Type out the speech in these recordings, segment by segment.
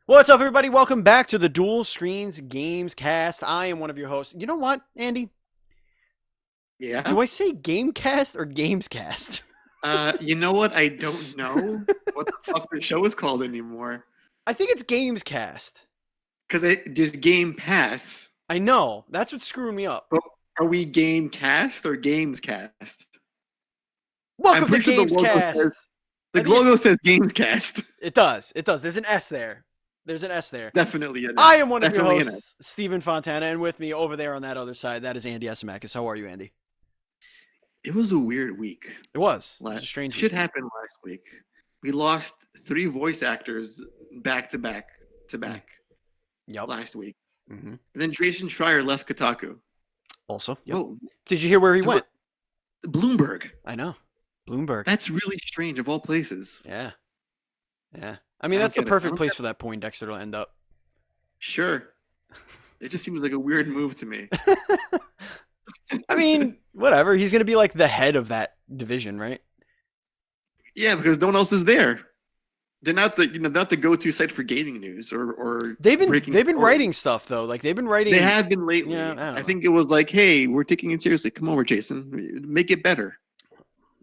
What's up, everybody? Welcome back to the Dual Screens Gamescast. I am one of your hosts. You know what, Andy? Yeah. Do I say Gamecast or Gamescast? You know what? I don't know what the fuck the show is called anymore. I think it's Gamescast. Because it just Game Pass. I know. That's what's screwing me up. But are we Game Cast or Games Cast? I'm Welcome to pretty sure Gamescast. the I think logo says Games Cast. it does. It does. There's an S there. There's an S there. Definitely an I S. am one of your Definitely an S. hosts, Stephen Fontana, and with me over there on that other side, that is Andy Esimakis. How are you, Andy? It was a weird week. It was. It was a strange Shit weekend. happened last week. We lost 3 voice actors back to back to back Yep. last week. Mm-hmm. And then Jason Schreier left Kotaku. Also, yep. Whoa. Did you hear where he went? Bloomberg. I know. Bloomberg. That's really strange of all places. Yeah. Yeah. I mean, I don't that's the get it. perfect place for that Poindexter to end up. Sure. It just seems like a weird move to me. I mean, whatever. He's going to be like the head of that division, right? Yeah, because no one else is there. They're not the go-to site for gaming news or They've been stories. writing stuff though. Like they've been writing. They have been lately. Yeah, I don't I know. think it was like, hey, we're taking it seriously. Come over, Jason. Make it better.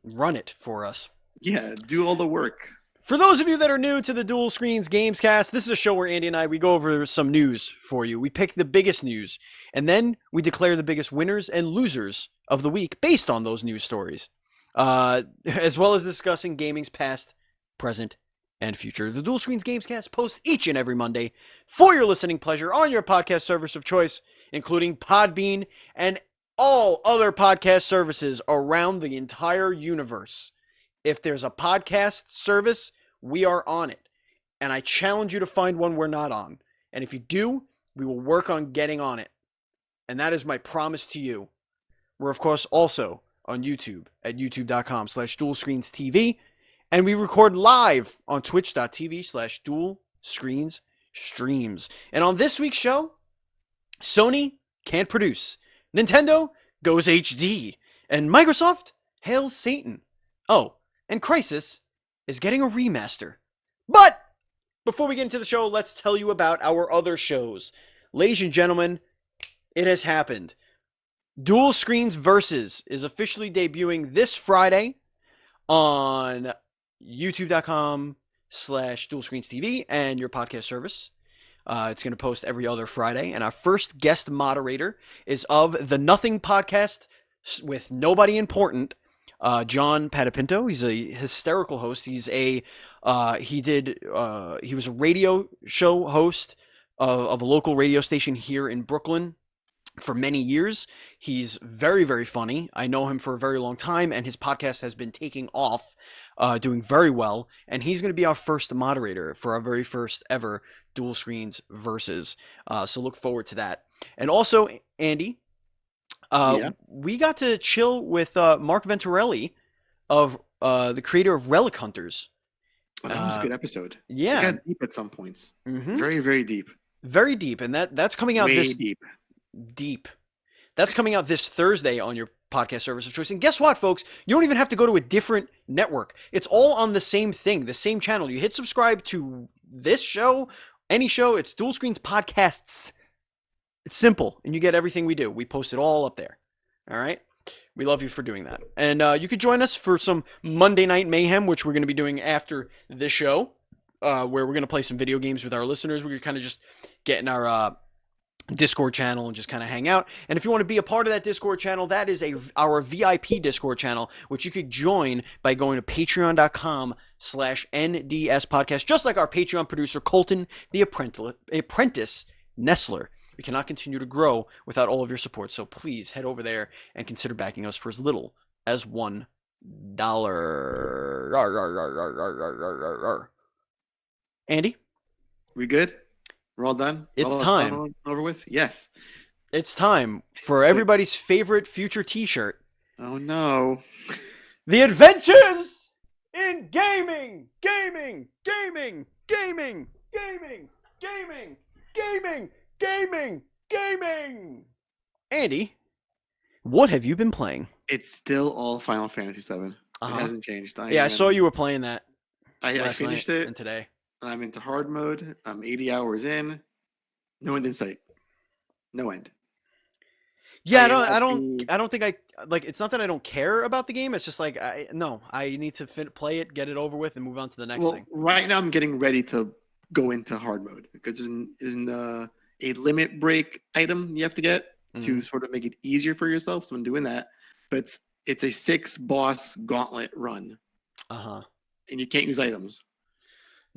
Run it for us. Yeah, do all the work. For those of you that are new to the Dual Screens Gamescast, this is a show where Andy and I we go over some news for you. We pick the biggest news, and then we declare the biggest winners and losers of the week based on those news stories, as well as discussing gaming's past, present, and future. The Dual Screens Gamescast posts each and every Monday for your listening pleasure on your podcast service of choice, including Podbean and all other podcast services around the entire universe. If there's a podcast service, we are on it. And I challenge you to find one we're not on. And if you do, we will work on getting on it. And that is my promise to you. We're, of course, also on YouTube at youtube.com/dualscreenstv. And we record live on twitch.tv/dualscreensstreams. And on this week's show, Sony can't produce. Nintendo goes HD. And Microsoft hails Satan. Oh, and Crysis is getting a remaster. But before we get into the show, let's tell you about our other shows. Ladies and gentlemen, it has happened. Dual Screens Versus is officially debuting this Friday on youtube.com/dualscreens.tv and your podcast service. It's going to post every other Friday. And our first guest moderator is of the Nothing Podcast with Nobody Important, John Patapinto. He's a hysterical host. He was a radio show host of a local radio station here in Brooklyn for many years. He's very, very funny. I know him for a very long time, and his podcast has been taking off, doing very well. And he's going to be our first moderator for our very first ever Dual Screens Versus. So look forward to that. And also, Andy, Yeah. we got to chill with Mark Venturelli of the creator of Relic Hunters. Oh, that was a good episode. Yeah. It got deep at some points. Mm-hmm. Very, very deep. Very deep, and that's coming out Way deep. deep. That's coming out this Thursday on your podcast service of choice. And guess what, folks? You don't even have to go to a different network. It's all on the same thing, the same channel. You hit subscribe to this show, any show. It's Dual Screens Podcasts. It's simple, and you get everything we do. We post it all up there. All right? We love you for doing that. And you could join us for some Monday Night Mayhem, which we're going to be doing after this show, where we're going to play some video games with our listeners. We're kind of just getting our Discord channel and just kind of hang out. And if you want to be a part of that Discord channel, that is our VIP Discord channel, which you could join by going to patreon.com/NDS podcast, just like our Patreon producer, Colton, the apprentice Nestler. We cannot continue to grow without all of your support. So please head over there and consider backing us for as little as $1. Andy? We good? We're all done? It's all time. All over with? Yes. It's time for everybody's favorite future t-shirt. Oh, no. The Adventures in Gaming! Gaming! Gaming! Gaming! Gaming! Gaming! Gaming! Gaming! Gaming! Andy, what have you been playing? It's still all Final Fantasy VII. It Uh-huh. hasn't changed. Yeah, I saw you were playing that I last finished night it. and today. I'm into hard mode. I'm 80 hours in. No end in sight. No end. I Yeah, am at the I don't think I like. It's not that I don't care about the game. It's just like I need to play it, get it over with, and move on to the next well, thing. right now I'm getting ready to go into hard mode because there's a limit break item you have to get to Hmm. sort of make it easier for yourself. So I'm doing that, but it's a 6 boss gauntlet run, Uh huh. and you can't use items,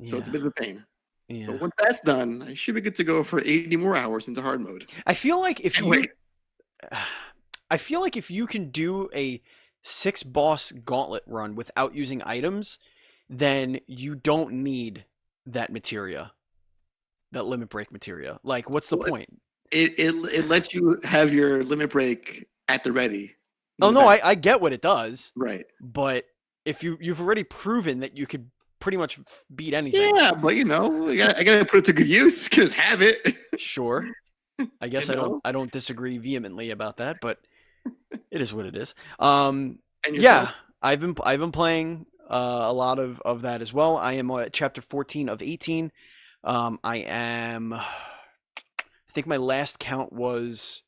so it's a Yeah. bit of a pain. But Yeah. once that's done, I should be good to go for 80 more hours into hard mode. I feel like if Can't you, wait. I feel like if you can do a 6 boss gauntlet run without using items, then you don't need that materia, that limit break materia. Like, what's the Well, point? it lets you have your limit break at the ready, Oh no no, matter. I get what it does, Right. but if you've already proven that you could pretty much beat anything. Yeah, but I gotta put it to good use. Just have it. Sure. I you guess know. I don't disagree vehemently about that, but it is what it is. And yourself? Yeah, I've been playing a lot of that as well. I am at chapter 14 of 18. I am I think my last count was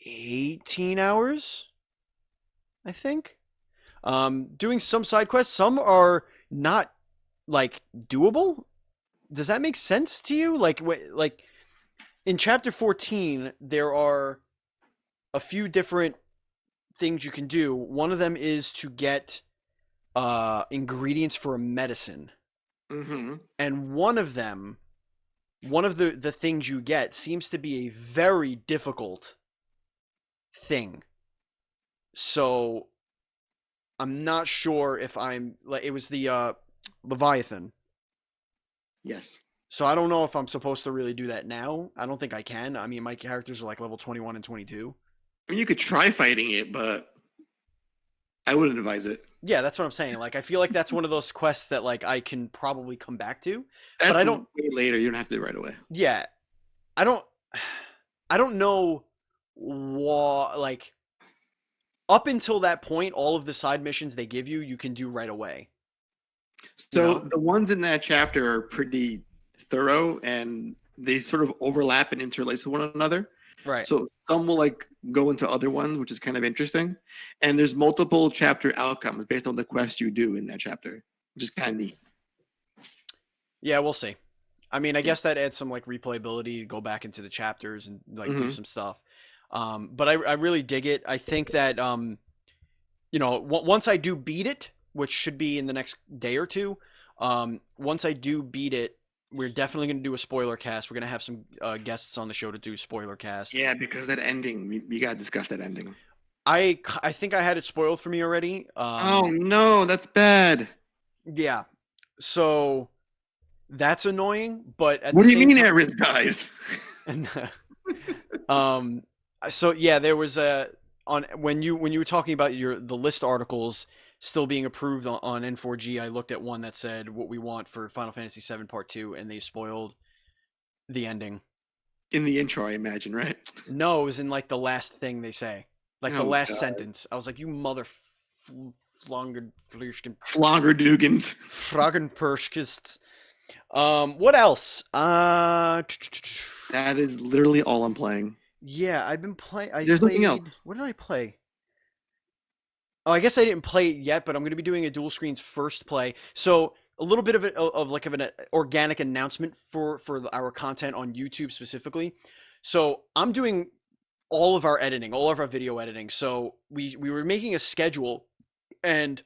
18 hours, I think. Doing some side quests. Some are not like doable. Does that make sense to you? Like in chapter 14, there are a few different things you can do. One of them is to get ingredients for a medicine, Mm-hmm. and one of the things you get seems to be a very difficult thing. So I'm not sure if I'm like it was the Leviathan. Yes. So I don't know if I'm supposed to really do that now. I don't think I can. I mean, my characters are like level 21 and 22. I mean, you could try fighting it, but I wouldn't advise it. Yeah, that's what I'm saying. Like I feel like that's one of those quests that like I can probably come back to, but I That's way don't. later. You don't have to do it right away. Yeah, I don't. I don't know what like up until that point, all of the side missions they give you, you can do right away. You So know? the ones in that chapter are pretty thorough, and they sort of overlap and interlace with one another. Right. So some will like go into other ones, which is kind of interesting. And there's multiple chapter outcomes based on the quest you do in that chapter, which is kind of neat. Yeah, we'll see. I mean, I Yeah. guess that adds some like replayability to go back into the chapters and like do Hmm. some stuff. But I really dig it. I think that you know, once I do beat it, which should be in the next day or two, once I do beat it, we're definitely going to do a spoiler cast. We're going to have some guests on the show to do spoiler cast. Yeah, because that ending, we gotta discuss that ending. I think I had it spoiled for me already. Oh no, that's bad. Yeah. So that's annoying, but at What the do you same mean time, Aerith dies? and um, so yeah, there was a on when you were talking about your the list articles still being approved on N4G. I looked at one that said what we want for Final Fantasy VII Part Two, and they spoiled the ending. In the intro, I imagine, right? No, it was in like the last thing they say, like the Oh last god. sentence. I was like, you mother flonger Flongerdugens. Fragenperskist. What else? That is literally all I'm playing. Yeah, I've been playing. I There's nothing played. else. What did I play? Oh, I guess I didn't play it yet, but I'm going to be doing a dual screens first play. So a little bit of like of an organic announcement for our content on YouTube specifically. So I'm doing all of our editing, all of our video editing. So we were making a schedule, and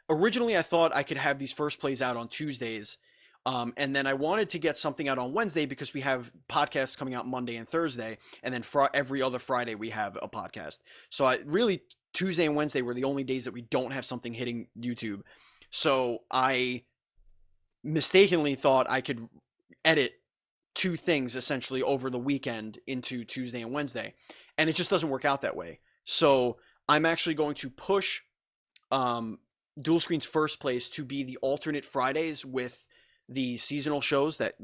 originally I thought I could have these first plays out on Tuesdays. And then I wanted to get something out on Wednesday because we have podcasts coming out Monday and Thursday, and then every other Friday we have a podcast. So I really Tuesday and Wednesday were the only days that we don't have something hitting YouTube. So I mistakenly thought I could edit two things essentially over the weekend into Tuesday and Wednesday, and it just doesn't work out that way. So I'm actually going to push um, Dual Screen's first place to be the alternate Fridays with the seasonal shows that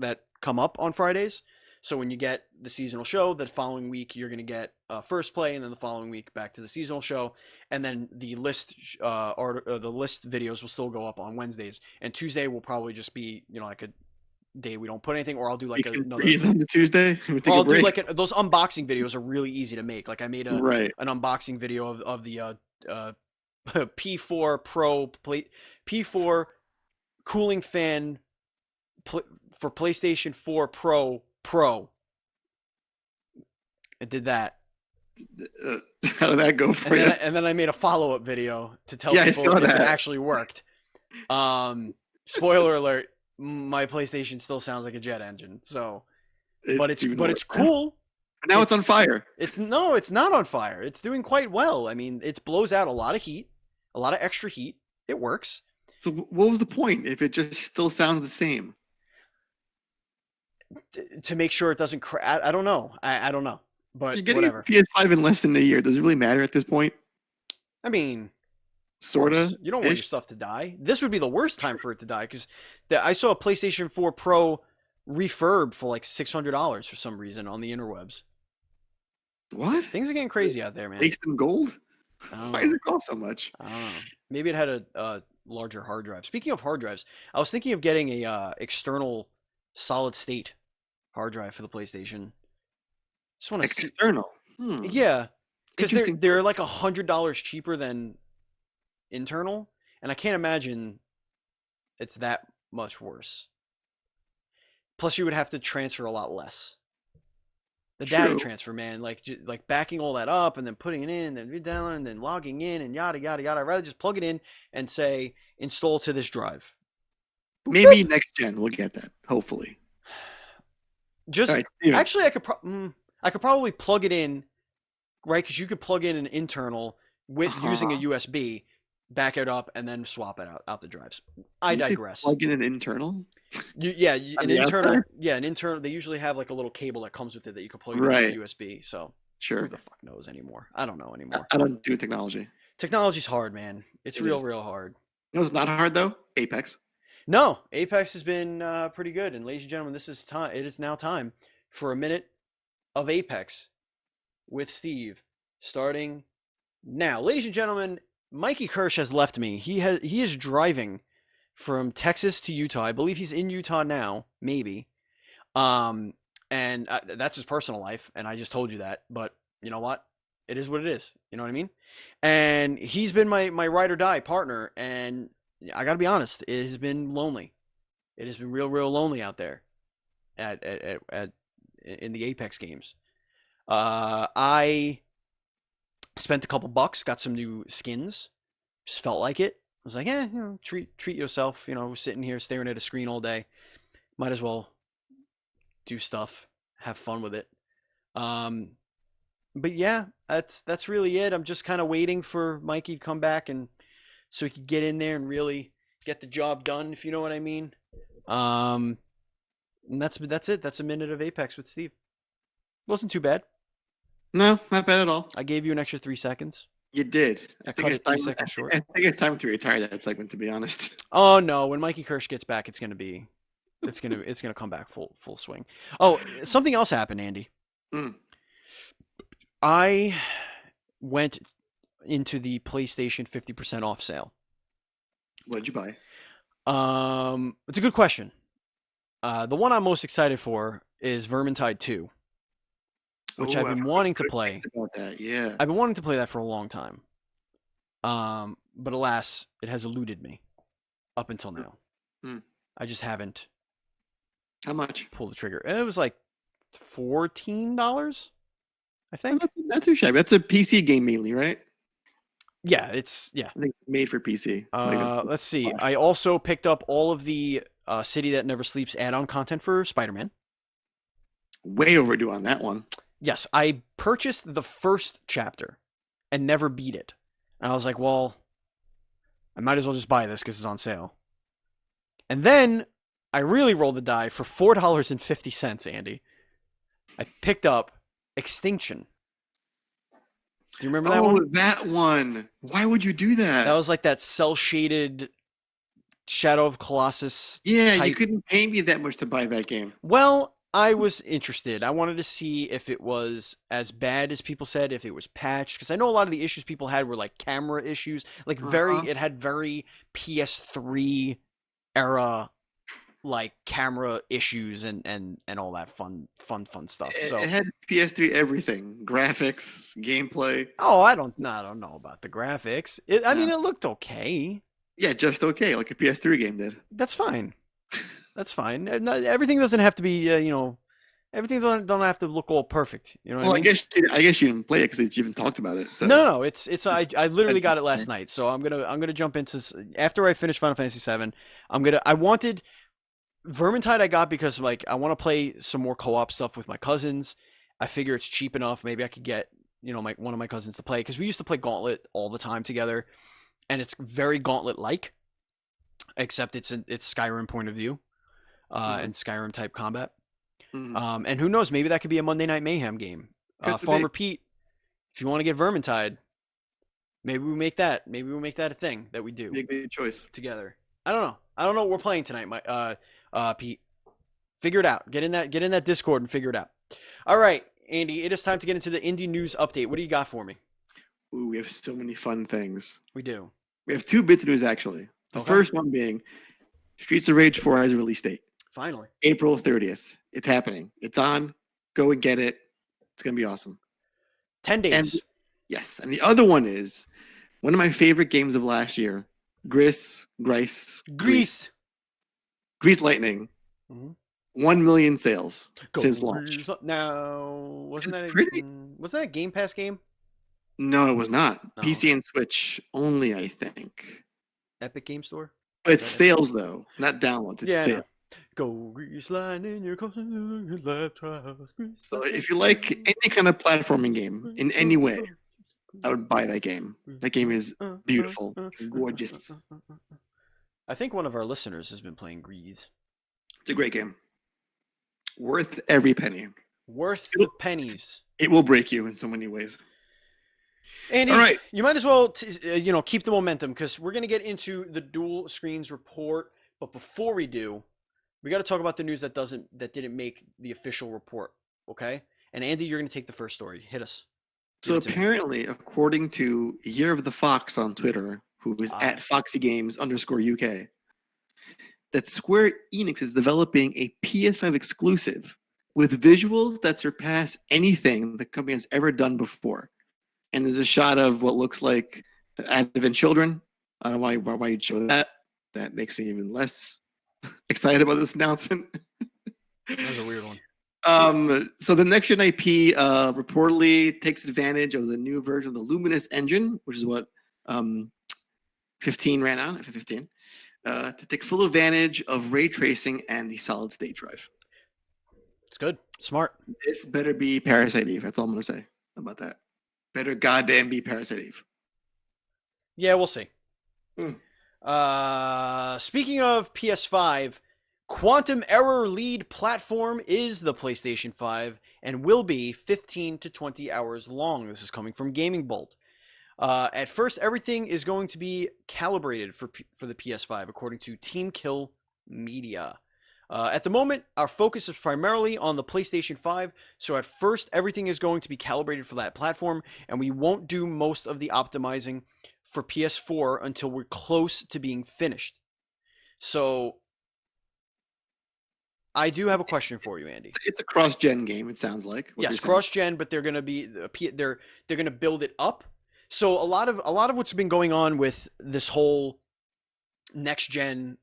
come up on Fridays. So when you get the seasonal show, the following week you're going to get first play, and then the following week back to the seasonal show, and then the list the list videos will still go up on Wednesdays, and Tuesday will probably just be like a day we don't put anything, or I'll do You like can another, breathe on the Tuesday. We or take a I'll do break. like those unboxing videos are really easy to make. Like I made Right. an unboxing video of the P4 Pro plate P4 cooling fan for PlayStation 4 Pro. I did that. How did that go for you? And then I made a follow-up video to tell Yeah, I people saw if it that. actually worked. Spoiler alert, my PlayStation still sounds like a jet engine. So, but it's cool. Now it's on fire. It's not on fire. It's doing quite well. I mean, it blows out a lot of heat, a lot of extra heat. It works. So what was the point if it just still sounds the same? To make sure it doesn't crash. I don't know. I don't know. But You're getting whatever. a PS5 in less than a year. Does it really matter at this point? I mean, sorta. You don't want your stuff to die. This would be the worst time for it to die because I saw a PlayStation 4 Pro refurb for like $600 for some reason on the interwebs. What? Things are getting crazy out there, man. Based in gold? Why does it cost so much? I don't know. Maybe it had a larger hard drive. Speaking of hard drives, I was thinking of getting a external solid state hard drive for the PlayStation. Just want to external. Yeah, because they're like $100 cheaper than internal, and I can't imagine it's that much worse. Plus, you would have to transfer a lot less. The data transfer, man, like backing all that up and then putting it in and then down and then logging in and yada yada yada. I'd rather just plug it in and say install to this drive. Maybe next gen we'll get that. Hopefully. Just actually, I could probably plug it in, right? Because you could plug in an internal with using a USB, back it up, and then swap it out the drives. I digress. Plug in an internal. An internal. Yeah, an internal. They usually have like a little cable that comes with it that you can plug into USB. So who the fuck knows anymore? I don't know anymore. I don't do technology. Technology's hard, man. It's real hard. You know what's not hard though? Apex. No, Apex has been pretty good. And ladies and gentlemen, this is time. It is now time for a minute of Apex with Steve, starting now. Ladies and gentlemen, Mikey Kirsch has left me. He is driving from Texas to Utah. I believe he's in Utah now, maybe. And that's his personal life, and I just told you that. But you know what? It is what it is. You know what I mean? And he's been my ride or die partner, and I got to be honest, it has been lonely. It has been real lonely out there in the Apex games. I spent a couple bucks, got some new skins. Just felt like it. I was like, treat yourself. We're sitting here staring at a screen all day. Might as well do stuff, have fun with it. But yeah, that's really it. I'm just kind of waiting for Mikey to come back and so he could get in there and really get the job done, if you know what I mean. And that's it. That's a minute of Apex with Steve. Wasn't too bad. No, not bad at all. I gave you an extra 3 seconds. You did. I think it's 3 seconds short. I think it's time to retire that segment, to be honest. Oh no, when Mikey Kirsch gets back, it's gonna come back full swing. Oh, something else happened, Andy. I went into the PlayStation 50% off sale. What did you buy? It's a good question. The one I'm most excited for is Vermintide 2, which I've been wanting to play. About that, yeah. I've been wanting to play that for a long time. But alas, it has eluded me up until now. I just haven't. How much? Pulled the trigger. It was like $14, I think. Not too shabby. That's a PC game mainly, right? Yeah, I think it's made for PC. Let's see. I also picked up all of the City That Never Sleeps add-on content for Spider-Man. Way overdue on that one. Yes, I purchased the first chapter and never beat it. And I was like, well, I might as well just buy this because it's on sale. And then I really rolled the die for $4.50, Andy. I picked up Extinction. Do you remember that one? Oh, that one. Why would you do that? That was like that cel-shaded Shadow of Colossus. Yeah, you couldn't pay me that much to buy that game. Well, I was interested. I wanted to see if it was as bad as people said, if it was patched, because I know a lot of the issues people had were like camera issues, like Uh-huh. it had very PS3 era like camera issues and all that fun stuff. It So, had PS3 everything, graphics, gameplay. oh, I don't know about the graphics. I mean, Yeah, it looked okay. yeah, just okay, like a PS3 game did. That's fine. That's fine. Everything doesn't have to be, everything don't have to look all perfect. You know what I Well, mean? I guess you didn't play it because you even talked about it. No, So no, no. it's, I literally got it last night, so I'm gonna jump into after I finish Final Fantasy VII. I wanted Vermintide. I got because like I want to play some more co-op stuff with my cousins. I figure it's cheap enough. Maybe I could get my one of my cousins to play because we used to play Gauntlet all the time together, and it's very Gauntlet like, except it's Skyrim point of view, Mhm, and Skyrim type combat. mhm. And who knows? Maybe that could be a Monday Night Mayhem game. Could be. Farmer Pete, if you want to get Vermintide, maybe we make that. Maybe we make that a thing that we do Be a good choice. together. I don't know. I don't know what we're playing tonight, my Pete. Figure it out. Get in that Discord and figure it out. All right, Andy. It is time to get into the indie news update. What do you got for me? Ooh, we have so many fun things. We do. We have two bits of news actually. The Okay. first one being Streets of Rage 4 has a release date, Finally. April 30th. It's happening. It's on. Go and get it. It's gonna be awesome. 10 And days. yes, and the other one is one of my favorite games of last year, Grease Lightning. Mhm. 1 million sales Go since launch. now. Pretty. Wasn't that a Game Pass game? No, it was not. No. PC and Switch only, I think. Epic Game Store. It's Is that it? sales though, not downloads. It's Yeah, I sales. know. Go Grease Lightning, you're closing your left trials. So if you like any kind of platforming game in any way, I would buy that game. That game is beautiful, gorgeous. I think one of our listeners has been playing Grease. It's a great game. Worth every penny. Worth the pennies. It will break you in so many ways. Andy, All right. you might as well keep the momentum because we're gonna get into the dual screens report. But before we do, we got to talk about the news that didn't make the official report. Okay, and Andy, you're gonna take the first story. Hit us. Give So it to me. apparently, according to Year of the Fox on Twitter, who is at FoxyGames_UK, that Square Enix is developing a PS5 exclusive with visuals that surpass anything the company has ever done before. And there's a shot of what looks like Advent children. I don't know why you'd show that. That makes me even less excited about this announcement. That was a weird one. So the next gen IP reportedly takes advantage of the new version of the Luminous engine, which is what 15 ran on, F15, to take full advantage of ray tracing and the solid state drive. It's good. Smart. This better be Parasite Eve. That's all I'm gonna say about that. Better goddamn be Parasite Eve. Yeah, we'll see. Mm. Speaking of PS5, Quantum Error lead platform is the PlayStation 5 and will be 15 to 20 hours long. This is coming from Gaming Bolt. At first, everything is going to be calibrated for the PS5, according to Team Kill Media. At the moment, our focus is primarily on the PlayStation 5, so at first, everything is going to be calibrated for that platform, and we won't do most of the optimizing for PS4 until we're close to being finished. So, I do have a question for you, Andy. It's a cross-gen game. It sounds like. Yes, cross-gen, but they're gonna be they're gonna build it up. So a lot of what's been going on with this whole next-gen,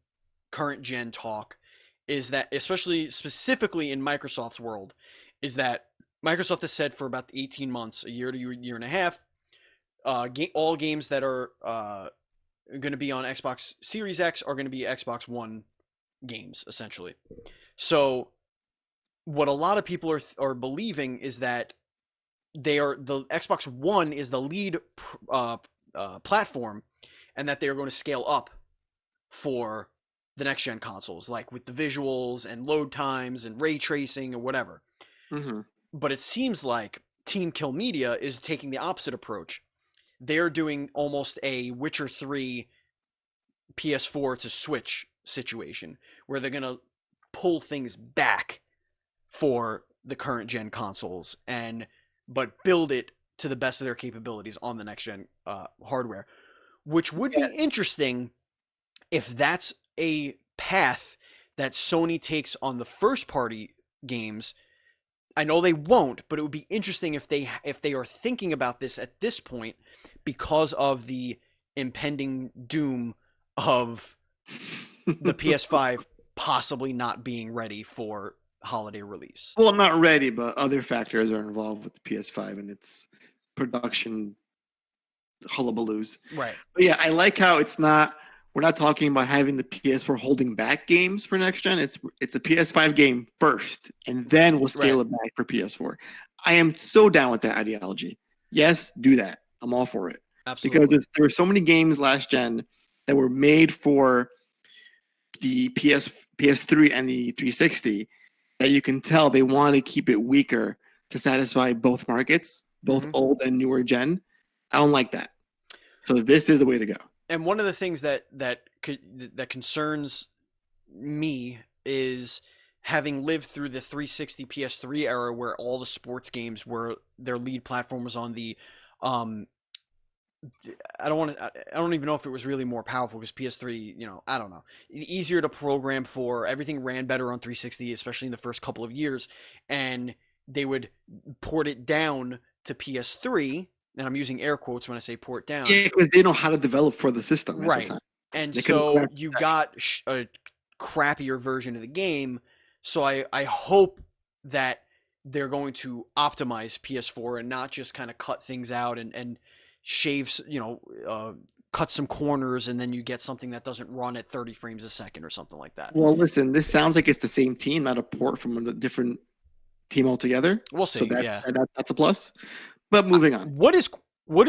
current-gen talk is that, especially specifically in Microsoft's world, is that Microsoft has said for about 18 months, a year to a year and a half, all games that are going to be on Xbox Series X are going to be Xbox One games, essentially. So what a lot of people are believing is that the Xbox One is the lead platform, and that they are going to scale up for the next gen consoles, like with the visuals and load times and ray tracing or whatever. Mm-hmm. But it seems like Team Kill Media is taking the opposite approach. They're doing almost a Witcher 3 PS4 to Switch situation where they're going to pull things back for the current gen consoles, but build it to the best of their capabilities on the next gen hardware, which would be interesting if that's a path that Sony takes on the first party games. I know they won't, but it would be interesting if they are thinking about this at this point because of the impending doom of the PS5 possibly not being ready for holiday release. Well, not ready, but other factors are involved with the PS5 and its production hullabaloos. Right. But yeah, I like how it's not. We're not talking about having the PS4 holding back games for next gen. It's a PS5 game first, and then we'll scale it back for PS4. I am so down with that ideology. Yes, do that. I'm all for it. Absolutely. Because there were so many games last gen that were made for the PS3 and the 360 that you can tell they want to keep it weaker to satisfy both markets, both old and newer gen. I don't like that. So this is the way to go. And one of the things that concerns me is having lived through the 360 PS3 era where all the sports games were their lead platform was on the I don't even know if it was really more powerful because PS3, I don't know. Easier to program for, everything ran better on 360, especially in the first couple of years, and they would port it down to PS3, and I'm using air quotes when I say port down. Yeah, because they know how to develop for the system at the time. And so you got a crappier version of the game. So I hope that they're going to optimize PS4 and not just kind of cut things out and shave, cut some corners, and then you get something that doesn't run at 30 frames a second or something like that. Well, listen, this sounds like it's the same team, not a port from a different team altogether. We'll see. So that's a plus. But moving on. What is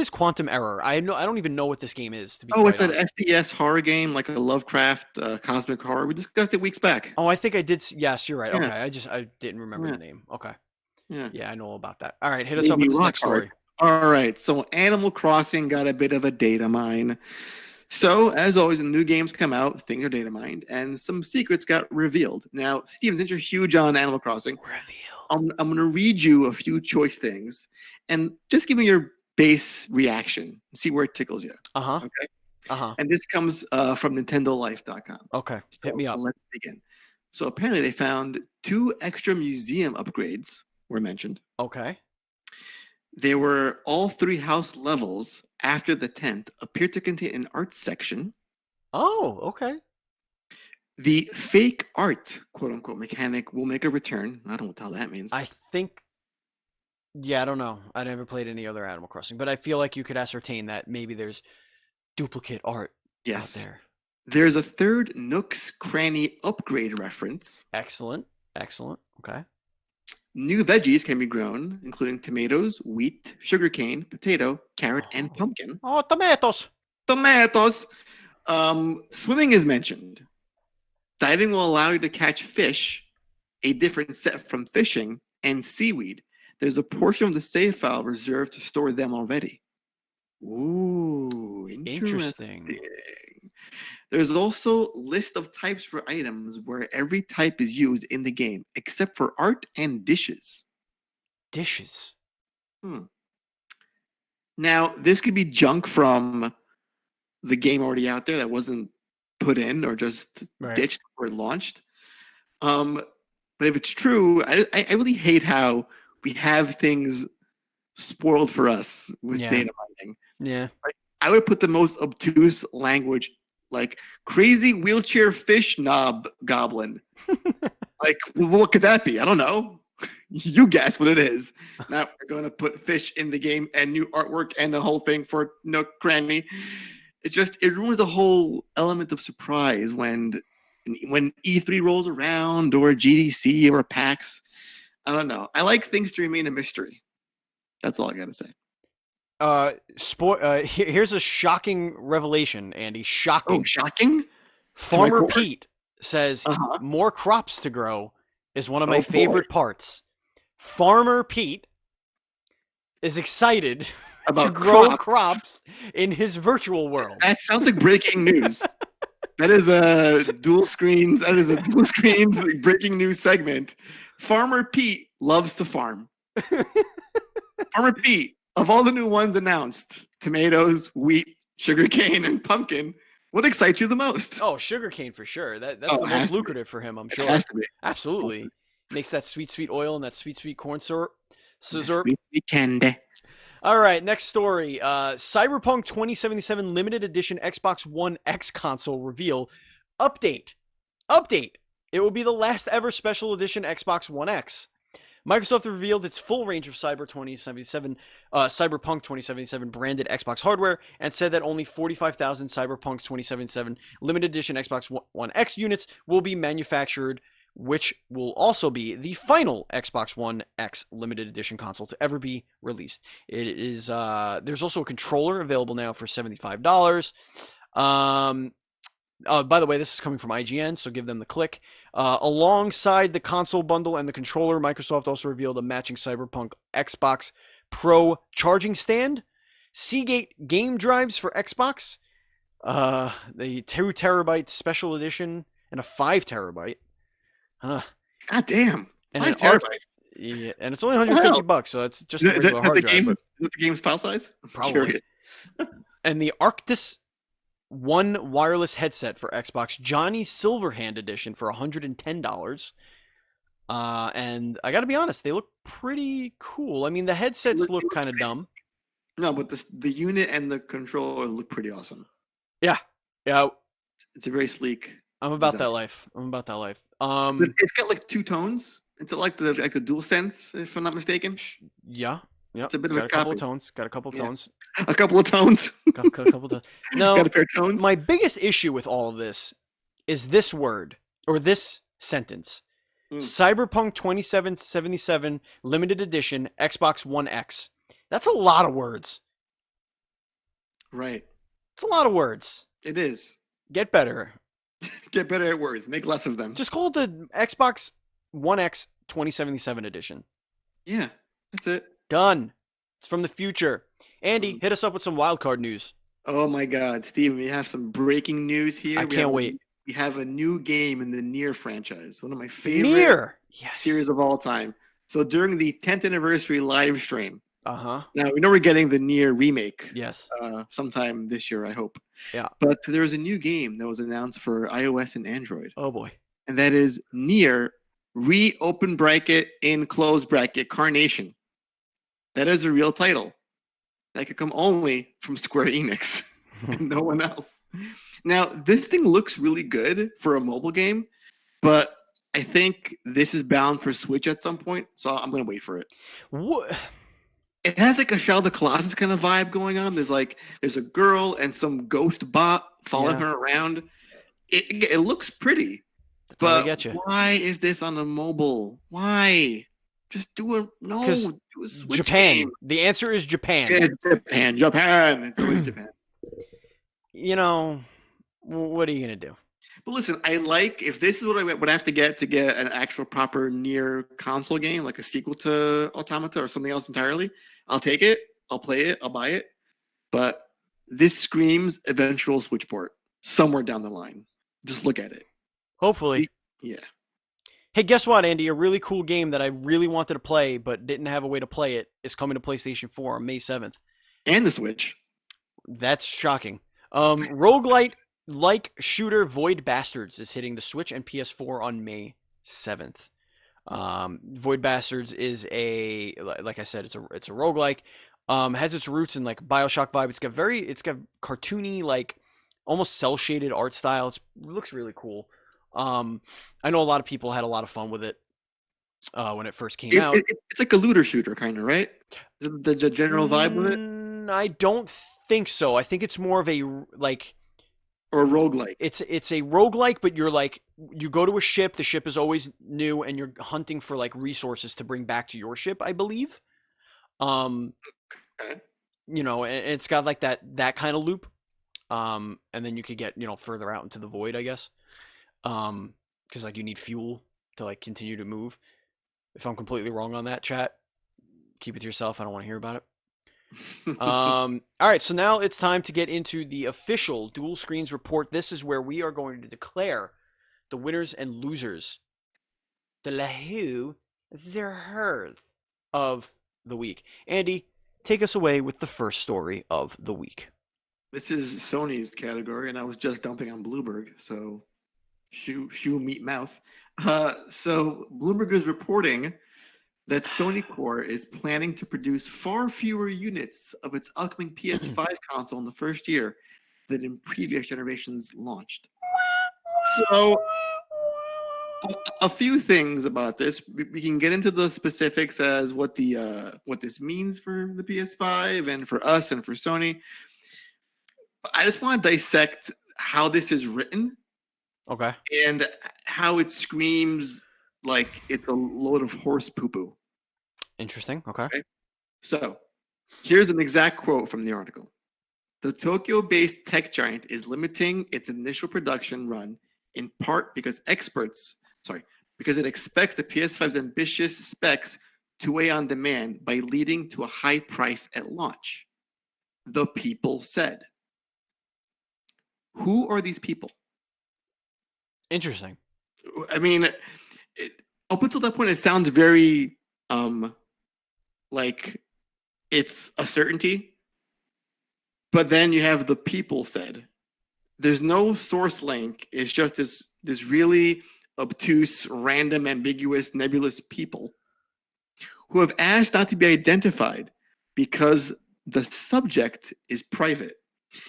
Quantum Error? I don't even know what this game is. To be it's an FPS horror game, like a Lovecraft cosmic horror. We discussed it weeks back. Oh, I think I did. Yes, you're right. Yeah. Okay, I didn't remember the name. Okay. Yeah, I know about that. All right, hit us up with this next story. All right, so Animal Crossing got a bit of a data mine. So, as always, when new games come out, things are data mined, and some secrets got revealed. Now, Steven, since you're huge on Animal Crossing, I'm going to read you a few choice things, and just give me your base reaction. See where it tickles you. Okay? And this comes from NintendoLife.com. Okay, hit me up. Let's begin. So, apparently, they found 2 extra museum upgrades were mentioned. Okay. They were all 3 house levels after the 10th appear to contain an art section. Oh, okay. The fake art, quote unquote, mechanic will make a return. I don't know what the hell that means. I think, I don't know. I never played any other Animal Crossing, but I feel like you could ascertain that maybe there's duplicate art out there. There's a 3rd Nook's Cranny upgrade reference. Excellent. Okay. New veggies can be grown, including tomatoes, wheat, sugarcane, potato, carrot, and pumpkin. Oh, tomatoes! Tomatoes! Swimming is mentioned. Diving will allow you to catch fish, a different set from fishing, and seaweed. There's a portion of the save file reserved to store them already. Ooh, interesting. There's also a list of types for items where every type is used in the game, except for art and dishes. Dishes? Now, this could be junk from the game already out there that wasn't put in or just ditched before it launched. But if it's true, I really hate how we have things spoiled for us with data mining. Yeah. I would put the most obtuse language like crazy wheelchair fish knob goblin. Like, what could that be? I don't know. You guess what it is. Now we're going to put fish in the game and new artwork and the whole thing for Nook Cranny. It ruins the whole element of surprise when E3 rolls around or GDC or PAX. I don't know. I like things to remain a mystery. That's all I got to say. Here's a shocking revelation, Andy. Shocking. Oh, shocking? Farmer Pete says more crops to grow is one of my favorite parts. Farmer Pete is excited to grow crops in his virtual world. That sounds like breaking news. That is a dual screens. That is a dual screens breaking news segment. Farmer Pete loves to farm. Farmer Pete, of all the new ones announced, tomatoes, wheat, sugarcane, and pumpkin, what excites you the most? Oh, sugarcane for sure. That's Oh, the it most has to be. lucrative for him, I'm It sure. has to be. Absolutely. Makes that sweet, sweet oil and that sweet, sweet corn syrup. Sizzurp. Sweet, sweet candy. All right, next story. Cyberpunk 2077 limited edition Xbox One X console reveal. Update. Update. It will be the last ever special edition Xbox One X. Microsoft revealed its full range of Cyberpunk 2077 branded Xbox hardware and said that only 45,000 Cyberpunk 2077 limited edition Xbox One X units will be manufactured, which will also be the final Xbox One X limited edition console to ever be released. It is there's also a controller available now for $75. By the way, this is coming from IGN, so give them the click. Alongside the console bundle and the controller, Microsoft also revealed a matching Cyberpunk Xbox Pro charging stand, Seagate game drives for Xbox, the 2 terabyte special edition, and a 5 terabyte. God damn. And 5 terabytes. Yeah, and it's only $150, so that's just a regular hard drive. Is that the game's file size? I'm Probably. curious. And the Arctis One wireless headset for Xbox, Johnny Silverhand edition for $110. And I gotta be honest, they look pretty cool. I mean, the headsets look kind of dumb. No, but the unit and the controller look pretty awesome. Yeah, yeah. It's a very sleek. I'm about design. that life. I'm about that life. It's got like 2 tones. It's like the DualSense, if I'm not mistaken. Yeah, yeah. It's a bit Got of a couple copy. of tones. Got a couple of tones. A couple of tones. Couple of tones. No, got a pair of tones. My biggest issue with all of this is this word or this sentence. Cyberpunk 2077 limited edition Xbox One X. That's a lot of words. Right. It's a lot of words. It is. Get better. Get better at words. Make less of them. Just call it the Xbox One X 2077 edition. Yeah, that's it. Done. It's from the future. Andy, hit us up with some wildcard news. Oh my God, Steven, we have some breaking news here. I can't wait. We have a new game in the Nier franchise, one of my favorite series of all time. So during the 10th anniversary live stream, now we know we're getting the Nier remake. Yes. Sometime this year, I hope. Yeah. But there's a new game that was announced for iOS and Android. Oh boy. And that is Nier reopen bracket in close bracket Carnation. That is a real title. That could come only from Square Enix and no one else. Now, this thing looks really good for a mobile game, but I think this is bound for Switch at some point, so I'm going to wait for it. What? It has like a Shadow of the Colossus kind of vibe going on. There's a girl and some ghost bot following her around. It looks pretty, but why is this on the mobile? Why? Just do a Switch Japan. game. The answer is Japan. It's Japan. Japan. It's always Japan. You know, what are you gonna do? But listen, I like if this is what I would have to get an actual proper Nier console game, like a sequel to Automata or something else entirely. I'll take it. I'll play it. I'll buy it. But this screams eventual Switch port somewhere down the line. Just look at it. Hopefully. Yeah. Hey, guess what, Andy? A really cool game that I really wanted to play but didn't have a way to play it is coming to PlayStation 4 on May 7th. And the Switch. That's shocking. Roguelite-like shooter Void Bastards is hitting the Switch and PS4 on May 7th. Void Bastards is like I said, it's a roguelike. Has its roots in like BioShock vibe. It's got cartoony, like almost cel-shaded art style. It looks really cool. I know a lot of people had a lot of fun with it when it first came out. It's like a looter shooter, kind of, right? The general vibe of it. I don't think so. I think it's more of a like. Or a roguelike. It's a roguelike, but you're like you go to a ship. The ship is always new, and you're hunting for like resources to bring back to your ship. I believe. Okay. You know, and it's got like that kind of loop. And then you could get further out into the void, I guess. Because like you need fuel to like continue to move. If I'm completely wrong on that, chat, keep it to yourself. I don't want to hear about it. All right, so now it's time to get into the official Dual Screens report. This is where we are going to declare the winners and losers, the lahu, their hearth of the week. Andy, take us away with the first story of the week. This is Sony's category, and I was just dumping on Bloomberg, so shoe meat mouth. So Bloomberg is reporting that Sony Core is planning to produce far fewer units of its upcoming PS5 console in the first year than in previous generations launched. So a few things about this. We can get into the specifics as what this means for the PS5 and for us and for Sony. But I just want to dissect how this is written Okay. and how it screams like it's a load of horse poo-poo. Interesting. Okay. So here's an exact quote from the article. The Tokyo-based tech giant is limiting its initial production run in part because it expects the PS5's ambitious specs to weigh on demand by leading to a high price at launch. The people said. Who are these people? Interesting. I mean, up until that point, it sounds very like it's a certainty. But then you have the people said. There's no source link. It's just this really obtuse, random, ambiguous, nebulous people who have asked not to be identified because the subject is private.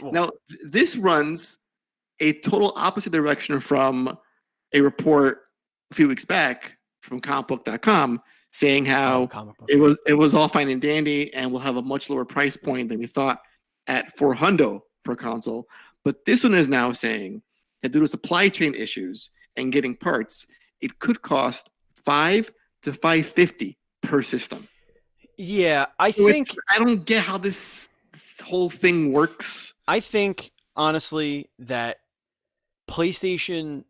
Well, Now, this runs a total opposite direction from a report a few weeks back from comicbook.com saying how it was all fine and dandy and will have a much lower price point than we thought at $400 per console. But this one is now saying that due to supply chain issues and getting parts, it could cost $5 to $550 per system. Yeah, I think I don't get how this whole thing works. I think honestly that PlayStation,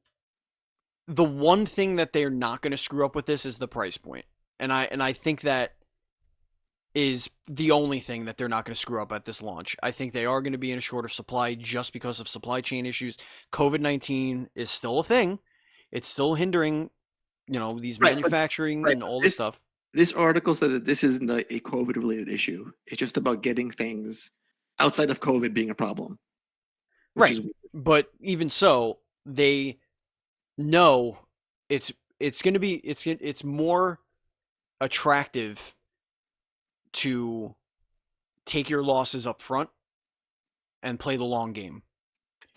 the one thing that they're not going to screw up with this is the price point, and I think that is the only thing that they're not going to screw up at this launch. I think they are going to be in a shorter supply just because of supply chain issues. COVID-19 is still a thing. It's still hindering, these manufacturing and all this stuff. This article said that this isn't a COVID-related issue. It's just about getting things outside of COVID being a problem. Right. But even so, they know it's going to be it's more attractive to take your losses up front and play the long game.